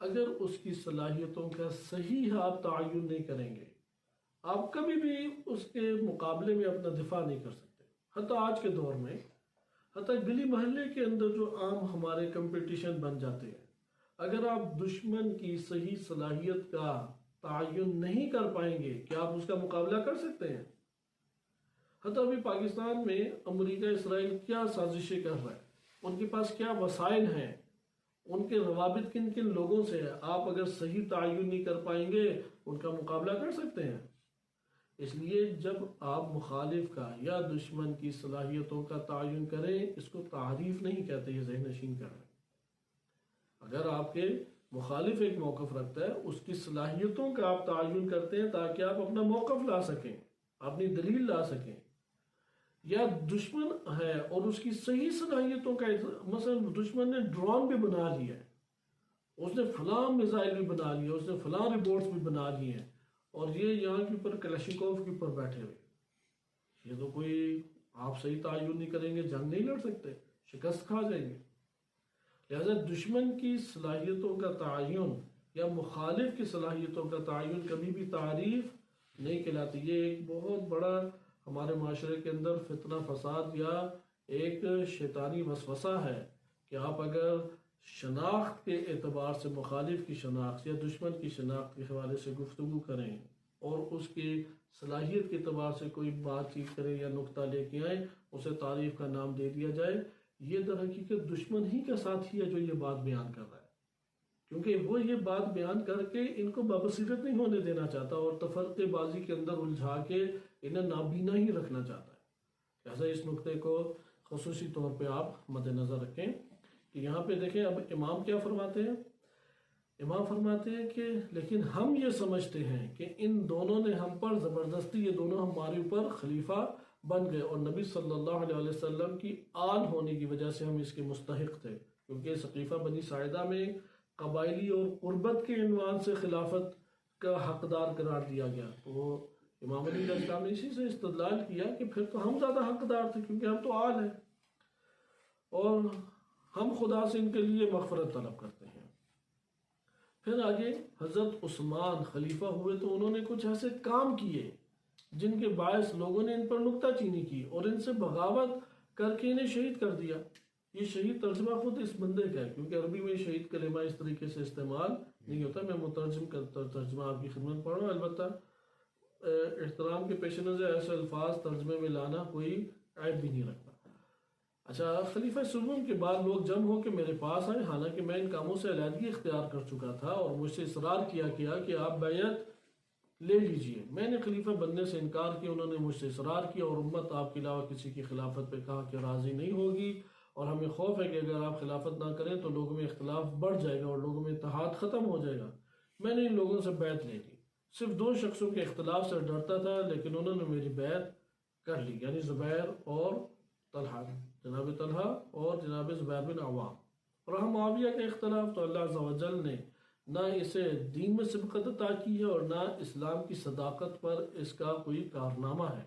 اگر اس کی صلاحیتوں کا صحیح آپ تعین نہیں کریں گے، آپ کبھی بھی اس کے مقابلے میں اپنا دفاع نہیں کر سکتے۔ حتیٰ آج کے دور میں، حتیٰ گلی محلے کے اندر جو عام ہمارے کمپٹیشن بن جاتے ہیں، اگر آپ دشمن کی صحیح صلاحیت کا تعین نہیں کر پائیں گے کیا آپ اس کا مقابلہ کر سکتے ہیں؟ حتیٰ ابھی پاکستان میں امریکہ اسرائیل کیا سازشیں کر رہا ہے، ان کے پاس کیا وسائل ہیں، ان کے روابط کن لوگوں سے ہیں، آپ اگر صحیح تعین نہیں کر پائیں گے ان کا مقابلہ کر سکتے ہیں؟ اس لیے جب آپ مخالف کا یا دشمن کی صلاحیتوں کا تعین کریں، اس کو تعریف نہیں کہتے، یہ ذہن نشین کر رہے ہیں۔ اگر آپ کے مخالف ایک موقف رکھتا ہے، اس کی صلاحیتوں کا آپ تعین کرتے ہیں تاکہ آپ اپنا موقف لا سکیں، اپنی دلیل لا سکیں، یا دشمن ہے اور اس کی صحیح صلاحیتوں کا، مثلا دشمن نے ڈرون بھی بنا لیا ہے، اس نے فلاں میزائل بھی بنا لیا، اس نے فلاں رپورٹس بھی بنا لی ہیں، اور یہ یہاں کے اوپر کلاشینکوف کے اوپر بیٹھے ہوئے، یہ تو کوئی آپ صحیح تعین نہیں کریں گے، جنگ نہیں لڑ سکتے، شکست کھا جائیں گے۔ لہذا دشمن کی صلاحیتوں کا تعین یا مخالف کی صلاحیتوں کا تعین کبھی بھی تعریف نہیں کہلاتی۔ یہ ایک بہت بڑا ہمارے معاشرے کے اندر فتنہ فساد یا ایک شیطانی وسوسہ ہے کہ آپ اگر شناخت کے اعتبار سے مخالف کی شناخت یا دشمن کی شناخت کے حوالے سے گفتگو کریں اور اس کی صلاحیت کے اعتبار سے کوئی بات چیت کریں یا نقطہ لے کے آئیں، اسے تعریف کا نام دے دیا جائے، یہ در حقیقت دشمن ہی کا ساتھی ہے جو یہ بات بیان کر رہا ہے، کیونکہ وہ یہ بات بیان کر کے ان کو بابصیرت نہیں ہونے دینا چاہتا اور تفرقے بازی کے اندر الجھا کے انہیں نابینا ہی رکھنا چاہتا ہے۔ لہذا اس نقطے کو خصوصی طور پہ آپ مد نظر رکھیں کہ یہاں پہ دیکھیں اب امام کیا فرماتے ہیں۔ امام فرماتے ہیں کہ لیکن ہم یہ سمجھتے ہیں کہ ان دونوں نے ہم پر زبردستی، یہ دونوں ہمارے اوپر خلیفہ بن گئے، اور نبی صلی اللہ علیہ وسلم کی آل ہونے کی وجہ سے ہم اس کے مستحق تھے، کیونکہ سقیفہ بنی ساعدہ میں قبائلی اور قربت کے عنوان سے خلافت کا حقدار قرار دیا گیا، تو امام علی علیہ السلام نے اسی سے استدلال کیا کہ پھر تو ہم زیادہ حقدار تھے، کیونکہ ہم تو آل ہیں اور ہم خدا سے ان کے لیے مغفرت طلب کرتے ہیں۔ پھر آگے حضرت عثمان خلیفہ ہوئے تو انہوں نے کچھ ایسے کام کیے جن کے باعث لوگوں نے ان پر نکتہ چینی کی اور ان سے بغاوت کر کے انہیں شہید کر دیا۔ یہ شہید ترجمہ خود اس بندے کا ہے، کیونکہ عربی میں شہید کلمہ اس طریقے سے استعمال نہیں ہوتا۔ میں مترجم کا ترجمہ آپ کی خدمت پڑھ رہا ہوں، البتہ احترام کے پیش نظر ایسے الفاظ ترجمے میں لانا کوئی عیب بھی نہیں رکھتا۔ اچھا، خلیفہ سوم کے بعد لوگ جمع ہو کے میرے پاس آئے، حالانکہ میں ان کاموں سے علیحدگی اختیار کر چکا تھا اور مجھ سے اصرار کیا کہ آپ بیعت لے لیجئے۔ میں نے خلیفہ بننے سے انکار کیا، انہوں نے مجھ سے اصرار کیا اور امت آپ کے علاوہ کسی کی خلافت پہ کہا کہ راضی نہیں ہوگی، اور ہمیں خوف ہے کہ اگر آپ خلافت نہ کریں تو لوگوں میں اختلاف بڑھ جائے گا اور لوگوں میں اتحاد ختم ہو جائے گا۔ میں نے ان لوگوں سے بیعت لے لی، صرف 2 شخصوں کے اختلاف سے ڈرتا تھا، لیکن انہوں نے میری بیعت کر لی، یعنی زبیر اور طلحہ، جناب طلحہ اور جناب زبیر بن عوام۔ اور رہا معاویہ کا اختلاف، تو اللہ عز و جل نے نہ اسے دین میں سبقت عطا کی ہے اور نہ اسلام کی صداقت پر اس کا کوئی کارنامہ ہے،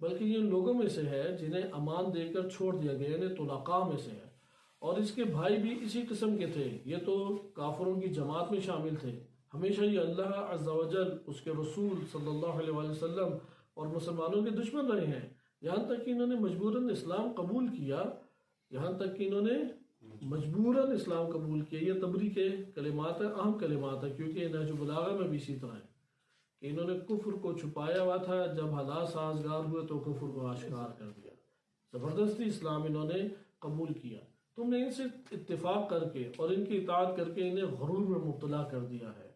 بلکہ یہ ان لوگوں میں سے ہے جنہیں امان دے کر چھوڑ دیا گیا، یعنی طلقاء میں سے ہے، اور اس کے بھائی بھی اسی قسم کے تھے، یہ تو کافروں کی جماعت میں شامل تھے۔ ہمیشہ یہ اللہ عز و جل، اس کے رسول صلی اللہ علیہ وآلہ وسلم اور مسلمانوں کے دشمن رہے ہیں، یہاں تک کہ انہوں نے مجبوراً اسلام قبول کیا، یہ تبری کے کلمات ہیں، اہم کلمات ہیں، کیونکہ نہج البلاغہ میں بھی اسی طرح ہے کہ انہوں نے کفر کو چھپایا ہوا تھا، جب حالات سازگار ہوئے تو کفر کو آشکار کر دیا، زبردستی اسلام انہوں نے قبول کیا۔ تم نے ان سے اتفاق کر کے اور ان کی اطاعت کر کے انہیں غرور میں مبتلا کر دیا ہے۔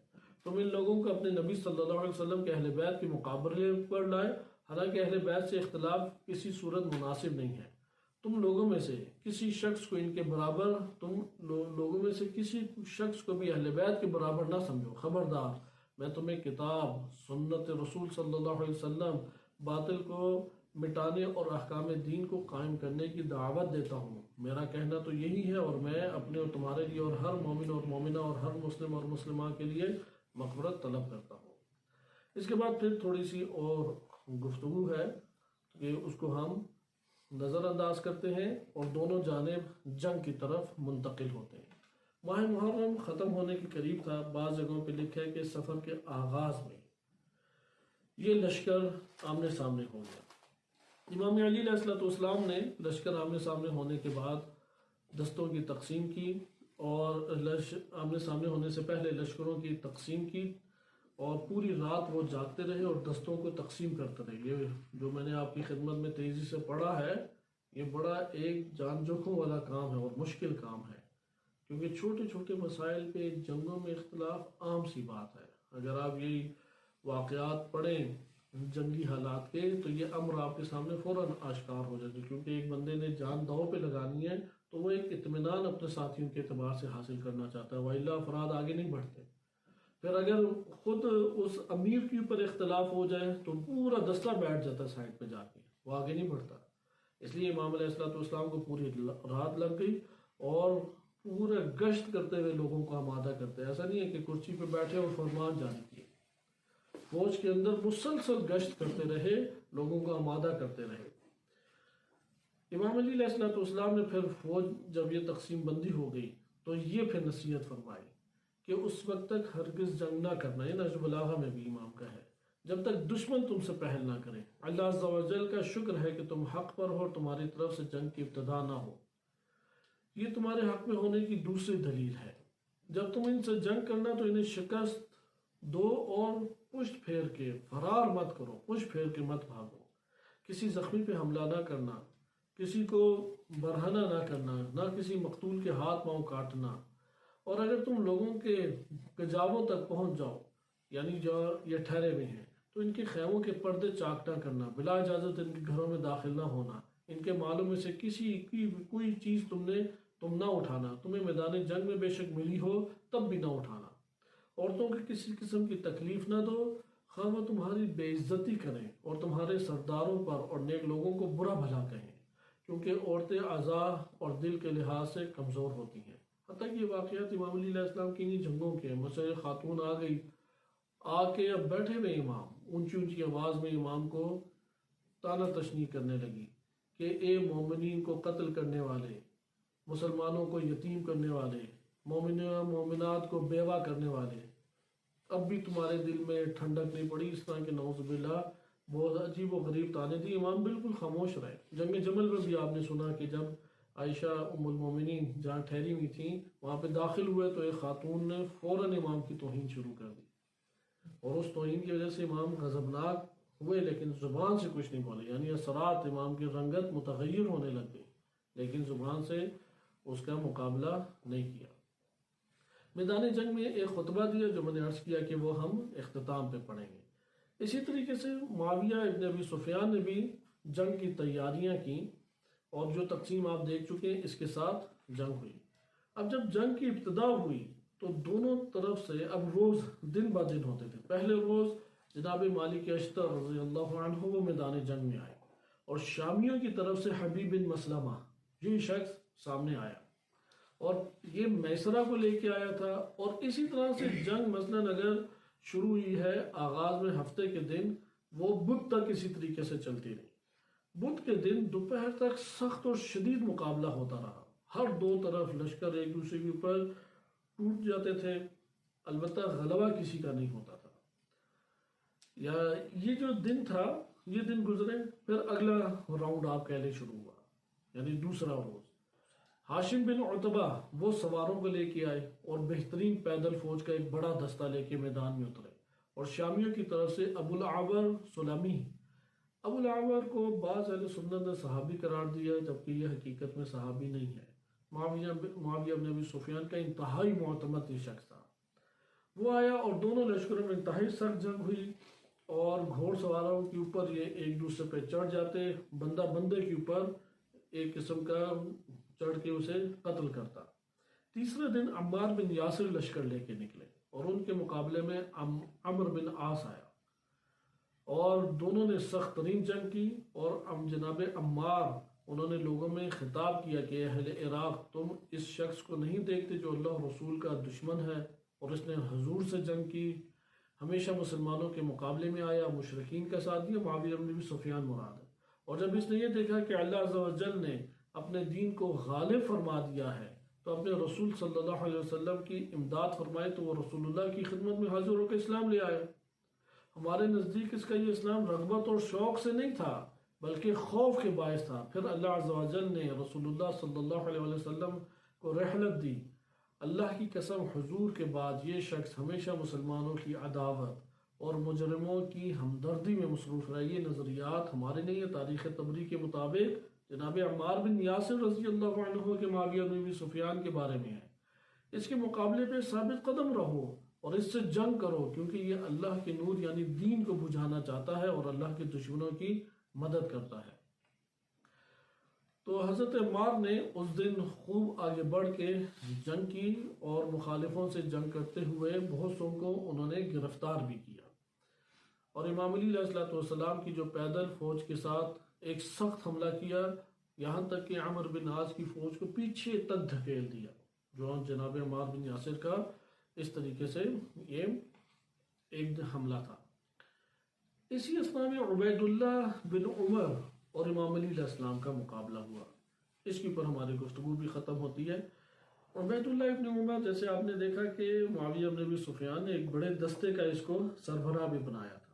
تم ان لوگوں کو اپنے نبی صلی اللہ علیہ وسلم کے اہل بیت کے مقابلے پر لائے، حالانکہ اہل بیت سے اختلاف کسی صورت مناسب نہیں ہے۔ تم لوگوں میں سے کسی شخص کو ان کے برابر، لوگوں میں سے کسی شخص کو بھی اہل بیت کے برابر نہ سمجھو۔ خبردار، میں تمہیں کتاب، سنت رسول صلی اللہ علیہ وسلم، باطل کو مٹانے اور احکام دین کو قائم کرنے کی دعوت دیتا ہوں۔ میرا کہنا تو یہی ہے، اور میں اپنے اور تمہارے لیے اور ہر مومن اور مومنہ اور ہر مسلم اور مسلمہ کے لیے مغفرت طلب کرتا ہوں۔ اس کے بعد پھر تھوڑی سی اور گفتگو ہے کہ اس کو ہم نظر انداز کرتے ہیں اور دونوں جانب جنگ کی طرف منتقل ہوتے ہیں۔ ماہ محرم ختم ہونے کے قریب تھا، بعض جگہوں پہ لکھا ہے کہ سفر کے آغاز میں یہ لشکر آمنے سامنے ہو گیا۔ امام علی علیہ السلام نے لشکر آمنے سامنے ہونے کے بعد دستوں کی تقسیم کی، اور آمنے سامنے ہونے سے پہلے لشکروں کی تقسیم کی، اور پوری رات وہ جاگتے رہے اور دستوں کو تقسیم کرتے رہے۔ یہ جو میں نے آپ کی خدمت میں تیزی سے پڑھا ہے، یہ بڑا ایک جان جوکھوں والا کام ہے اور مشکل کام ہے، کیونکہ چھوٹے چھوٹے مسائل پہ جنگوں میں اختلاف عام سی بات ہے۔ اگر آپ یہی واقعات پڑھیں جنگی حالات کے، تو یہ امر آپ کے سامنے فوراً آشکار ہو جائے گا، کیونکہ ایک بندے نے جان داؤ پہ لگانی ہے تو وہ ایک اطمینان اپنے ساتھیوں کے اعتبار سے حاصل کرنا چاہتا ہے، وَإِلَّا افراد آگے نہیں بڑھتے۔ پھر اگر خود اس امیر کے اوپر اختلاف ہو جائے تو پورا دستہ بیٹھ جاتا ہے سائڈ پہ جا کے، وہ آگے نہیں بڑھتا۔ اس لیے امام علیہ السلام کو پوری رات لگ گئی اور پورے گشت کرتے ہوئے لوگوں کو آمادہ کرتے ہیں۔ ایسا نہیں ہے کہ کرسی پہ بیٹھے اور فرمان جاری کیے، فوج کے اندر مسلسل گشت کرتے رہے، لوگوں کو آمادہ کرتے رہے۔ امام علی علیہ السلام نے پھر فوج جب یہ تقسیم بندی ہو گئی تو یہ پھر نصیحت فرمائی کہ اس وقت تک ہرگز جنگ نہ کرنا، یہ نہج البلاغہ میں بھی امام کا ہے، جب تک دشمن تم سے پہل نہ کرے۔ اللہ عز و جل کا شکر ہے کہ تم حق پر ہو اور تمہاری طرف سے جنگ کی ابتدا نہ ہو، یہ تمہارے حق میں ہونے کی دوسری دلیل ہے۔ جب تم ان سے جنگ کرنا تو انہیں شکست دو اور پشت پھیر کے فرار مت کرو، پشت پھیر کے مت بھاگو، کسی زخمی پہ حملہ نہ کرنا، کسی کو برہنہ نہ کرنا، نہ کسی مقتول کے ہاتھ پاؤں کاٹنا، اور اگر تم لوگوں کے کجاووں تک پہنچ جاؤ، یعنی جو یہ ٹھہرے ہوئے ہیں، تو ان کے خیموں کے پردے چاک نہ کرنا، بلا اجازت ان کے گھروں میں داخل نہ ہونا، ان کے مالوں میں سے کسی کی کوئی چیز تم نہ اٹھانا، تمہیں میدان جنگ میں بے شک ملی ہو تب بھی نہ اٹھانا، عورتوں کی کسی قسم کی تکلیف نہ دو، خواہ وہ تمہاری بے عزتی کریں اور تمہارے سرداروں پر اور نیک لوگوں کو برا بھلا کہیں، کیونکہ عورتیں اعضاء اور دل کے لحاظ سے کمزور ہوتی ہیں۔ حتیٰ کہ یہ واقعات امام علیہ السلام کی انہی جنگوں کے، مثلا خاتون آ گئی، آ کے اب بیٹھے ہوئے امام اونچی اونچی آواز میں امام کو طعنہ تشنیع کرنے لگی کہ اے مومنین کو قتل کرنے والے، مسلمانوں کو یتیم کرنے والے، مومنات کو بیوہ کرنے والے، اب بھی تمہارے دل میں ٹھنڈک نہیں پڑی، اس طرح کے نعوذ باللہ بہت عجیب و غریب طعنے دی۔ امام بالکل خاموش رہے۔ جنگ جمل میں بھی آپ نے سنا کہ جب عائشہ ام المومنین جہاں ٹھہری ہوئی تھیں وہاں پہ داخل ہوئے تو ایک خاتون نے فوراً امام کی توہین شروع کر دی، اور اس توہین کی وجہ سے امام غضبناک ہوئے لیکن زبان سے کچھ نہیں بولے، یعنی اثرات امام کی رنگت متغیر ہونے لگ گئی لیکن زبان سے اس کا مقابلہ نہیں کیا۔ میدان جنگ میں ایک خطبہ دیا جو میں نے عرض کیا کہ وہ ہم اختتام پہ پڑھیں گے۔ اسی طریقے سے معاویہ ابن ابی سفیان نے بھی جنگ کی تیاریاں کی، اور جو تقسیم آپ دیکھ چکے ہیں اس کے ساتھ جنگ ہوئی۔ اب جب جنگ کی ابتدا ہوئی تو دونوں طرف سے اب روز دن با دن ہوتے تھے۔ پہلے روز جناب مالک اشتر رضی اللہ عنہ وہ میدان جنگ میں آئے، اور شامیوں کی طرف سے حبیب بن مسلمہ یہ شخص سامنے آیا، اور یہ میسرہ کو لے کے آیا تھا، اور اسی طرح سے جنگ مثلاً اگر شروع ہوئی ہے آغاز میں ہفتے کے دن، وہ بدھ تک اسی طریقے سے چلتی رہی۔ بدھ کے دن دوپہر تک سخت اور شدید مقابلہ ہوتا رہا، ہر دو طرف لشکر ایک دوسرے کے اوپر ٹوٹ جاتے تھے، البتہ غلبہ کسی کا نہیں ہوتا تھا۔ یا یہ جو دن تھا، یہ دن گزرے، پھر اگلا راؤنڈ آپ کہہ لیں شروع ہوا، یعنی دوسرا روز ہاشم بن عتبہ وہ سواروں کو لے کے آئے اور بہترین پیدل فوج کا ایک بڑا دستہ لے کے میدان میں اترے، اور شامیوں کی طرف سے ابو العور سلمی، ابو العور کو بعض اہل سنت نے صحابی قرار دیا جبکہ یہ حقیقت میں صحابی نہیں ہے۔ معاویہ بن ابی سفیان کا انتہائی معتمد یہ شخص تھا۔ وہ آیا اور دونوں لشکروں میں انتہائی سخت جنگ ہوئی، اور گھوڑ سواروں کے اوپر یہ ایک دوسرے پہ چڑھ جاتے، بندہ بندے کے اوپر ایک قسم کا چڑھ کے اسے قتل کرتا۔ تیسرے دن عمار بن یاسر لشکر لے کے نکلے، اور ان کے مقابلے میں عمرو بن عاص آیا، اور دونوں نے سخت ترین جنگ کی، اور جناب عمار انہوں نے لوگوں میں خطاب کیا کہ اہل عراق، تم اس شخص کو نہیں دیکھتے جو اللہ رسول کا دشمن ہے، اور اس نے حضور سے جنگ کی، ہمیشہ مسلمانوں کے مقابلے میں آیا، مشرکین کا ساتھ دیا، معاویہ بن ابی سفیان مراد ہے۔ اور جب اس نے یہ دیکھا کہ اللہ عز و جل نے اپنے دین کو غالب فرما دیا ہے تو اپنے رسول صلی اللہ علیہ وسلم کی امداد فرمائے، تو وہ رسول اللہ کی خدمت میں حاضر ہو کے اسلام لے آئے۔ ہمارے نزدیک اس کا یہ اسلام رغبت اور شوق سے نہیں تھا بلکہ خوف کے باعث تھا۔ پھر اللہ عز و جل نے رسول اللہ صلی اللہ علیہ وسلم کو رحلت دی۔ اللہ کی قسم حضور کے بعد یہ شخص ہمیشہ مسلمانوں کی عداوت اور مجرموں کی ہمدردی میں مصروف رہا۔ یہ نظریات ہمارے نہیں ہیں، تاریخ طبری کے مطابق جناب عمار بن یاسر رضی اللہ عنہ کے معاویہ بن ابی سفیان کے بارے میں ہے۔ اس کے مقابلے پہ ثابت قدم رہو اور اس سے جنگ کرو کیونکہ یہ اللہ کے نور یعنی دین کو بجھانا چاہتا ہے اور اللہ کے دشمنوں کی مدد کرتا ہے۔ تو حضرت عمار نے اس دن خوب آگے بڑھ کے جنگ کی اور مخالفوں سے جنگ کرتے ہوئے بہت سو کو انہوں نے گرفتار بھی کیا، اور امام علی علیہ السلام کی جو پیدل فوج کے ساتھ ایک سخت حملہ کیا، یہاں تک کہ عمر بن عاص کی فوج کو پیچھے تک دھکیل دیا، جو جناب عمار بن یاسر کا اس طریقے سے یہ ایک حملہ تھا۔ اسی اثناء میں عبید اللہ بن عمر اور امام علی علیہ السلام کا مقابلہ ہوا، اس کے اوپر ہماری گفتگو بھی ختم ہوتی ہے۔ عبید اللہ ابن عمر، جیسے آپ نے دیکھا کہ معاویہ بن ابی سفیان نے ایک بڑے دستے کا اس کو سربراہ بھی بنایا تھا۔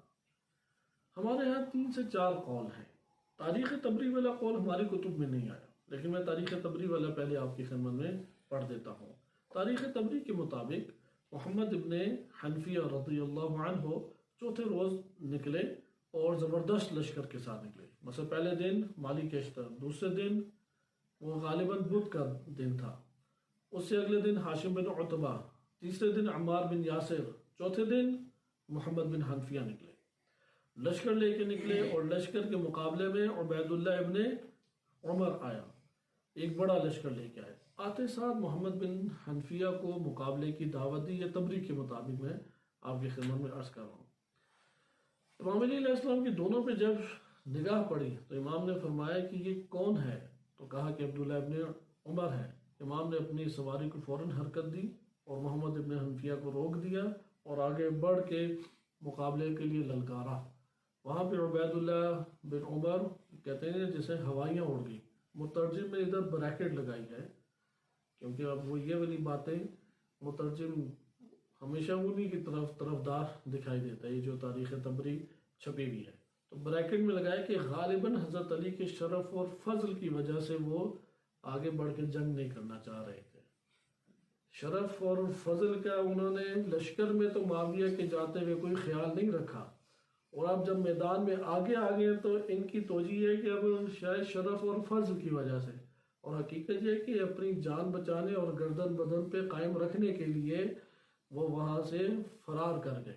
ہمارے ہاں 3 سے 4 قول ہیں۔ تاریخ تبری والا قول ہماری کتب میں نہیں آیا، لیکن میں تاریخ تبری والا پہلے آپ کی خدمت میں پڑھ دیتا ہوں۔ تاریخ تبری کے مطابق محمد ابن حنفیہ رضی اللہ عنہ چوتھے روز نکلے اور زبردست لشکر کے ساتھ نکلے۔ مثلا پہلے دن مالی کشتر، دوسرے دن وہ غالباً بدھ کا دن تھا، اس سے اگلے دن ہاشم بن عتبہ، تیسرے دن عمار بن یاسر، چوتھے دن محمد بن حنفیہ نکلے، لشکر لے کے نکلے، اور لشکر کے مقابلے میں عبید اللہ ابن عمر آیا، ایک بڑا لشکر لے کے آئے۔ آتے ساتھ محمد بن حنفیہ کو مقابلے کی دعوت دی، یہ تبری کے مطابق میں آپ کی خدمت میں عرض کر رہا ہوں۔ امام علی علیہ السلام کی دونوں پہ جب نگاہ پڑی تو امام نے فرمایا کہ یہ کون ہے؟ تو کہا کہ عبداللہ ابن عمر ہے۔ امام نے اپنی سواری کو فوراً حرکت دی اور محمد ابن حنفیہ کو روک دیا اور آگے بڑھ کے مقابلے کے لیے للکارا۔ وہاں پہ عبید اللہ بن عمر کہتے ہیں جیسے ہوائیاں اڑ گئی۔ مترجم میں ادھر بریکٹ لگائی ہے کیونکہ اب وہ یہ والی باتیں مترجم ہمیشہ انہی کی طرفدار دکھائی دیتا ہے، یہ جو تاریخ تبری چھپی ہوئی ہے، تو بریکٹ میں لگایا کہ غالباً حضرت علی کے شرف اور فضل کی وجہ سے وہ آگے بڑھ کے جنگ نہیں کرنا چاہ رہے تھے۔ شرف اور فضل کا انہوں نے لشکر میں تو معاویہ کے جاتے ہوئے کوئی خیال نہیں رکھا، اور اب جب میدان میں آگے آگے تو ان کی توجہ ہے کہ اب شاید شرف اور فضل کی وجہ سے، اور حقیقت یہ ہے کہ اپنی جان بچانے اور گردن بدن پہ قائم رکھنے کے لیے وہ وہاں سے فرار کر گئے۔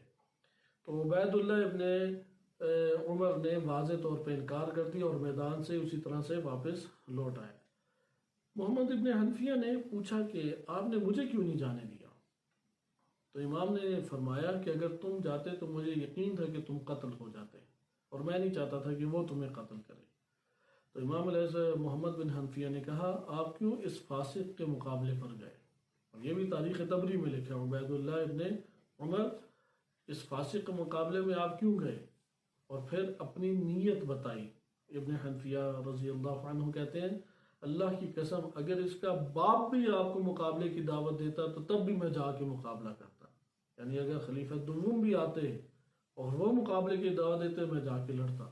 تو عبید اللہ ابن عمر نے واضح طور پہ انکار کر دیا اور میدان سے اسی طرح سے واپس لوٹ آئے۔ محمد ابن حنفیہ نے پوچھا کہ آپ نے مجھے کیوں نہیں جانے دیا؟ تو امام نے فرمایا کہ اگر تم جاتے تو مجھے یقین تھا کہ تم قتل ہو جاتے، اور میں نہیں چاہتا تھا کہ وہ تمہیں قتل کرے۔ تو امام علیہ محمد بن حنفیہ نے کہا آپ کیوں اس فاسق کے مقابلے پر گئے؟ اور یہ بھی تاریخ تبری میں لکھا عبید اللہ ابن عمر اس فاسق کے مقابلے میں آپ کیوں گئے؟ اور پھر اپنی نیت بتائی۔ ابن حنفیہ رضی اللہ عنہ کہتے ہیں اللہ کی قسم اگر اس کا باپ بھی آپ کو مقابلے کی دعوت دیتا تو تب بھی میں جا کے مقابلہ کرتا، یعنی اگر خلیفہ دوم بھی آتے اور وہ مقابلے کی دعوت دیتے میں جا کے لڑتا۔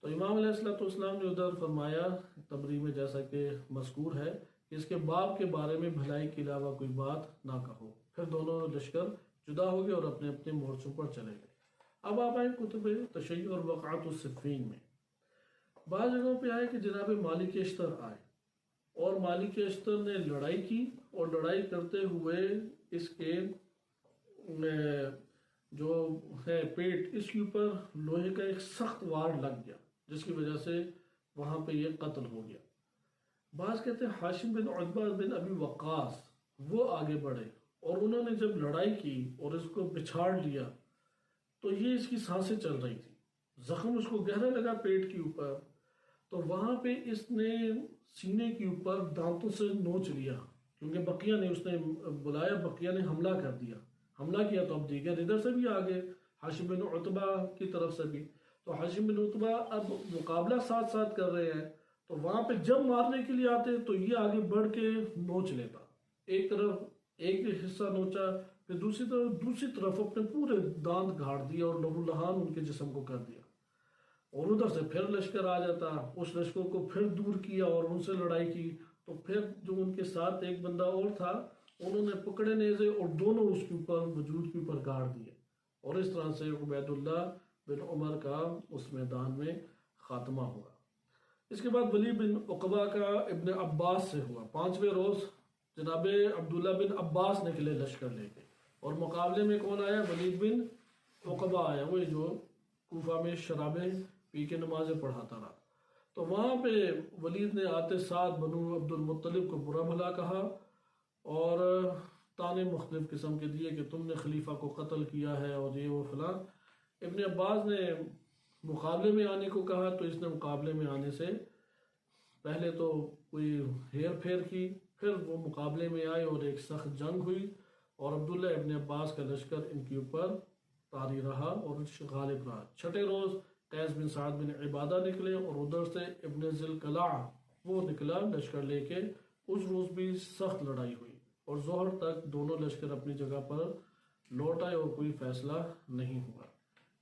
تو امام علیہ السلام نے ادھر فرمایا تبری میں جیسا کہ مذکور ہے کہ اس کے باپ کے بارے میں بھلائی کے علاوہ کوئی بات نہ کہو۔ پھر دونوں لشکر جدا ہو گئے اور اپنے اپنے مورچوں پر چلے گئے۔ اب آپ آئیں کتب تشیع اور وقعات الصفین میں، بعض جگہوں پہ آئے کہ جناب مالک اشتر آئے اور مالک اشتر نے لڑائی کی، اور لڑائی کرتے ہوئے اس کے جو ہے پیٹ، اس کے اوپر لوہے کا ایک سخت وار لگ گیا جس کی وجہ سے وہاں پہ یہ قتل ہو گیا۔ بعض کہتے ہیں ہاشم بن عتبہ بن ابی وقاص وہ آگے بڑھے اور انہوں نے جب لڑائی کی اور اس کو بچھاڑ لیا تو یہ اس کی سانسیں چل رہی تھی، زخم اس کو گہرا لگا پیٹ کے اوپر، تو وہاں پہ اس نے سینے کے اوپر دانتوں سے نوچ لیا، کیونکہ بقیہ نے اس نے بلایا، بقیہ نے حملہ کر دیا، حملہ کیا تو اب دیگر ادھر سے بھی آگے ہاشم بن عتبہ کی طرف سے بھی، تو ہاشم بن عتبہ اب مقابلہ ساتھ ساتھ کر رہے ہیں، تو وہاں پہ جب مارنے کے لیے آتے تو یہ آگے بڑھ کے نوچ لیتا، ایک طرف ایک حصہ نوچا، پھر دوسری طرف اپنے پورے دانت گھاڑ دیا اور لہو لہان ان کے جسم کو کر دیا، اور ادھر سے پھر لشکر آ جاتا، اس لشکر کو پھر دور کیا اور ان سے لڑائی کی، تو پھر جو ان کے ساتھ ایک بندہ اور تھا انہوں نے پکڑے نیزے اور دونوں اس کے اوپر وجود کے اوپر گاڑ دیے، اور اس طرح سے عبید اللہ بن عمر کا اس میدان میں خاتمہ ہوا۔ اس کے بعد ولی بن عقبہ کا ابن عباس سے ہوا۔ 5ویں روز جناب عبداللہ بن عباس نکلے لشکر لے کے، اور مقابلے میں کون آیا؟ ولید بن عقبہ آیا، وہ جو کوفہ میں شرابیں پی کے نمازیں پڑھاتا رہا۔ تو وہاں پہ ولید نے آتے ساتھ بنو عبد المطلب کو برا بھلا کہا اور تانے مختلف قسم کے دیے کہ تم نے خلیفہ کو قتل کیا ہے اور یہ وہ فلاں۔ ابن عباس نے مقابلے میں آنے کو کہا تو اس نے مقابلے میں آنے سے پہلے تو کوئی ہیر پھیر کی، پھر وہ مقابلے میں آئے اور ایک سخت جنگ ہوئی اور عبداللہ ابن عباس کا لشکر ان کے اوپر طاری رہا اور غالب رہا۔ چھٹے روز قیس بن سعد بن عبادہ نکلے اور ادھر سے ابن ذوالقلع وہ نکلا لشکر لے کے۔ اس روز بھی سخت لڑائی ہوئی اور ظہر تک دونوں لشکر اپنی جگہ پر لوٹ آئے اور کوئی فیصلہ نہیں ہوا۔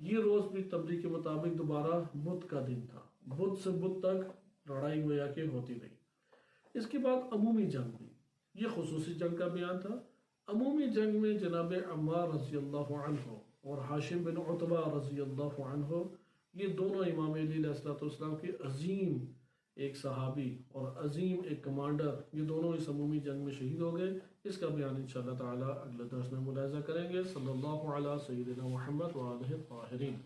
یہ روز بھی تبری کے مطابق دوبارہ بدھ کا دن تھا، بدھ سے بدھ تک لڑائی گویا کہ ہوتی رہی۔ اس کے بعد عمومی جنگ ہوئی، یہ خصوصی جنگ کا بیان تھا۔ عمومی جنگ میں جناب عمار رضی اللہ عنہ اور ہاشم بن عتبہ رضی اللہ عنہ، یہ دونوں امام علی علیہ السلام کے عظیم ایک صحابی اور عظیم ایک کمانڈر، یہ دونوں اس عمومی جنگ میں شہید ہو گئے۔ اس کا بیان انشاءاللہ تعالی اگلے درس میں ملاحظہ کریں گے۔ صلی اللہ علیہ سیدنا محمد وآلہ الطاہرین۔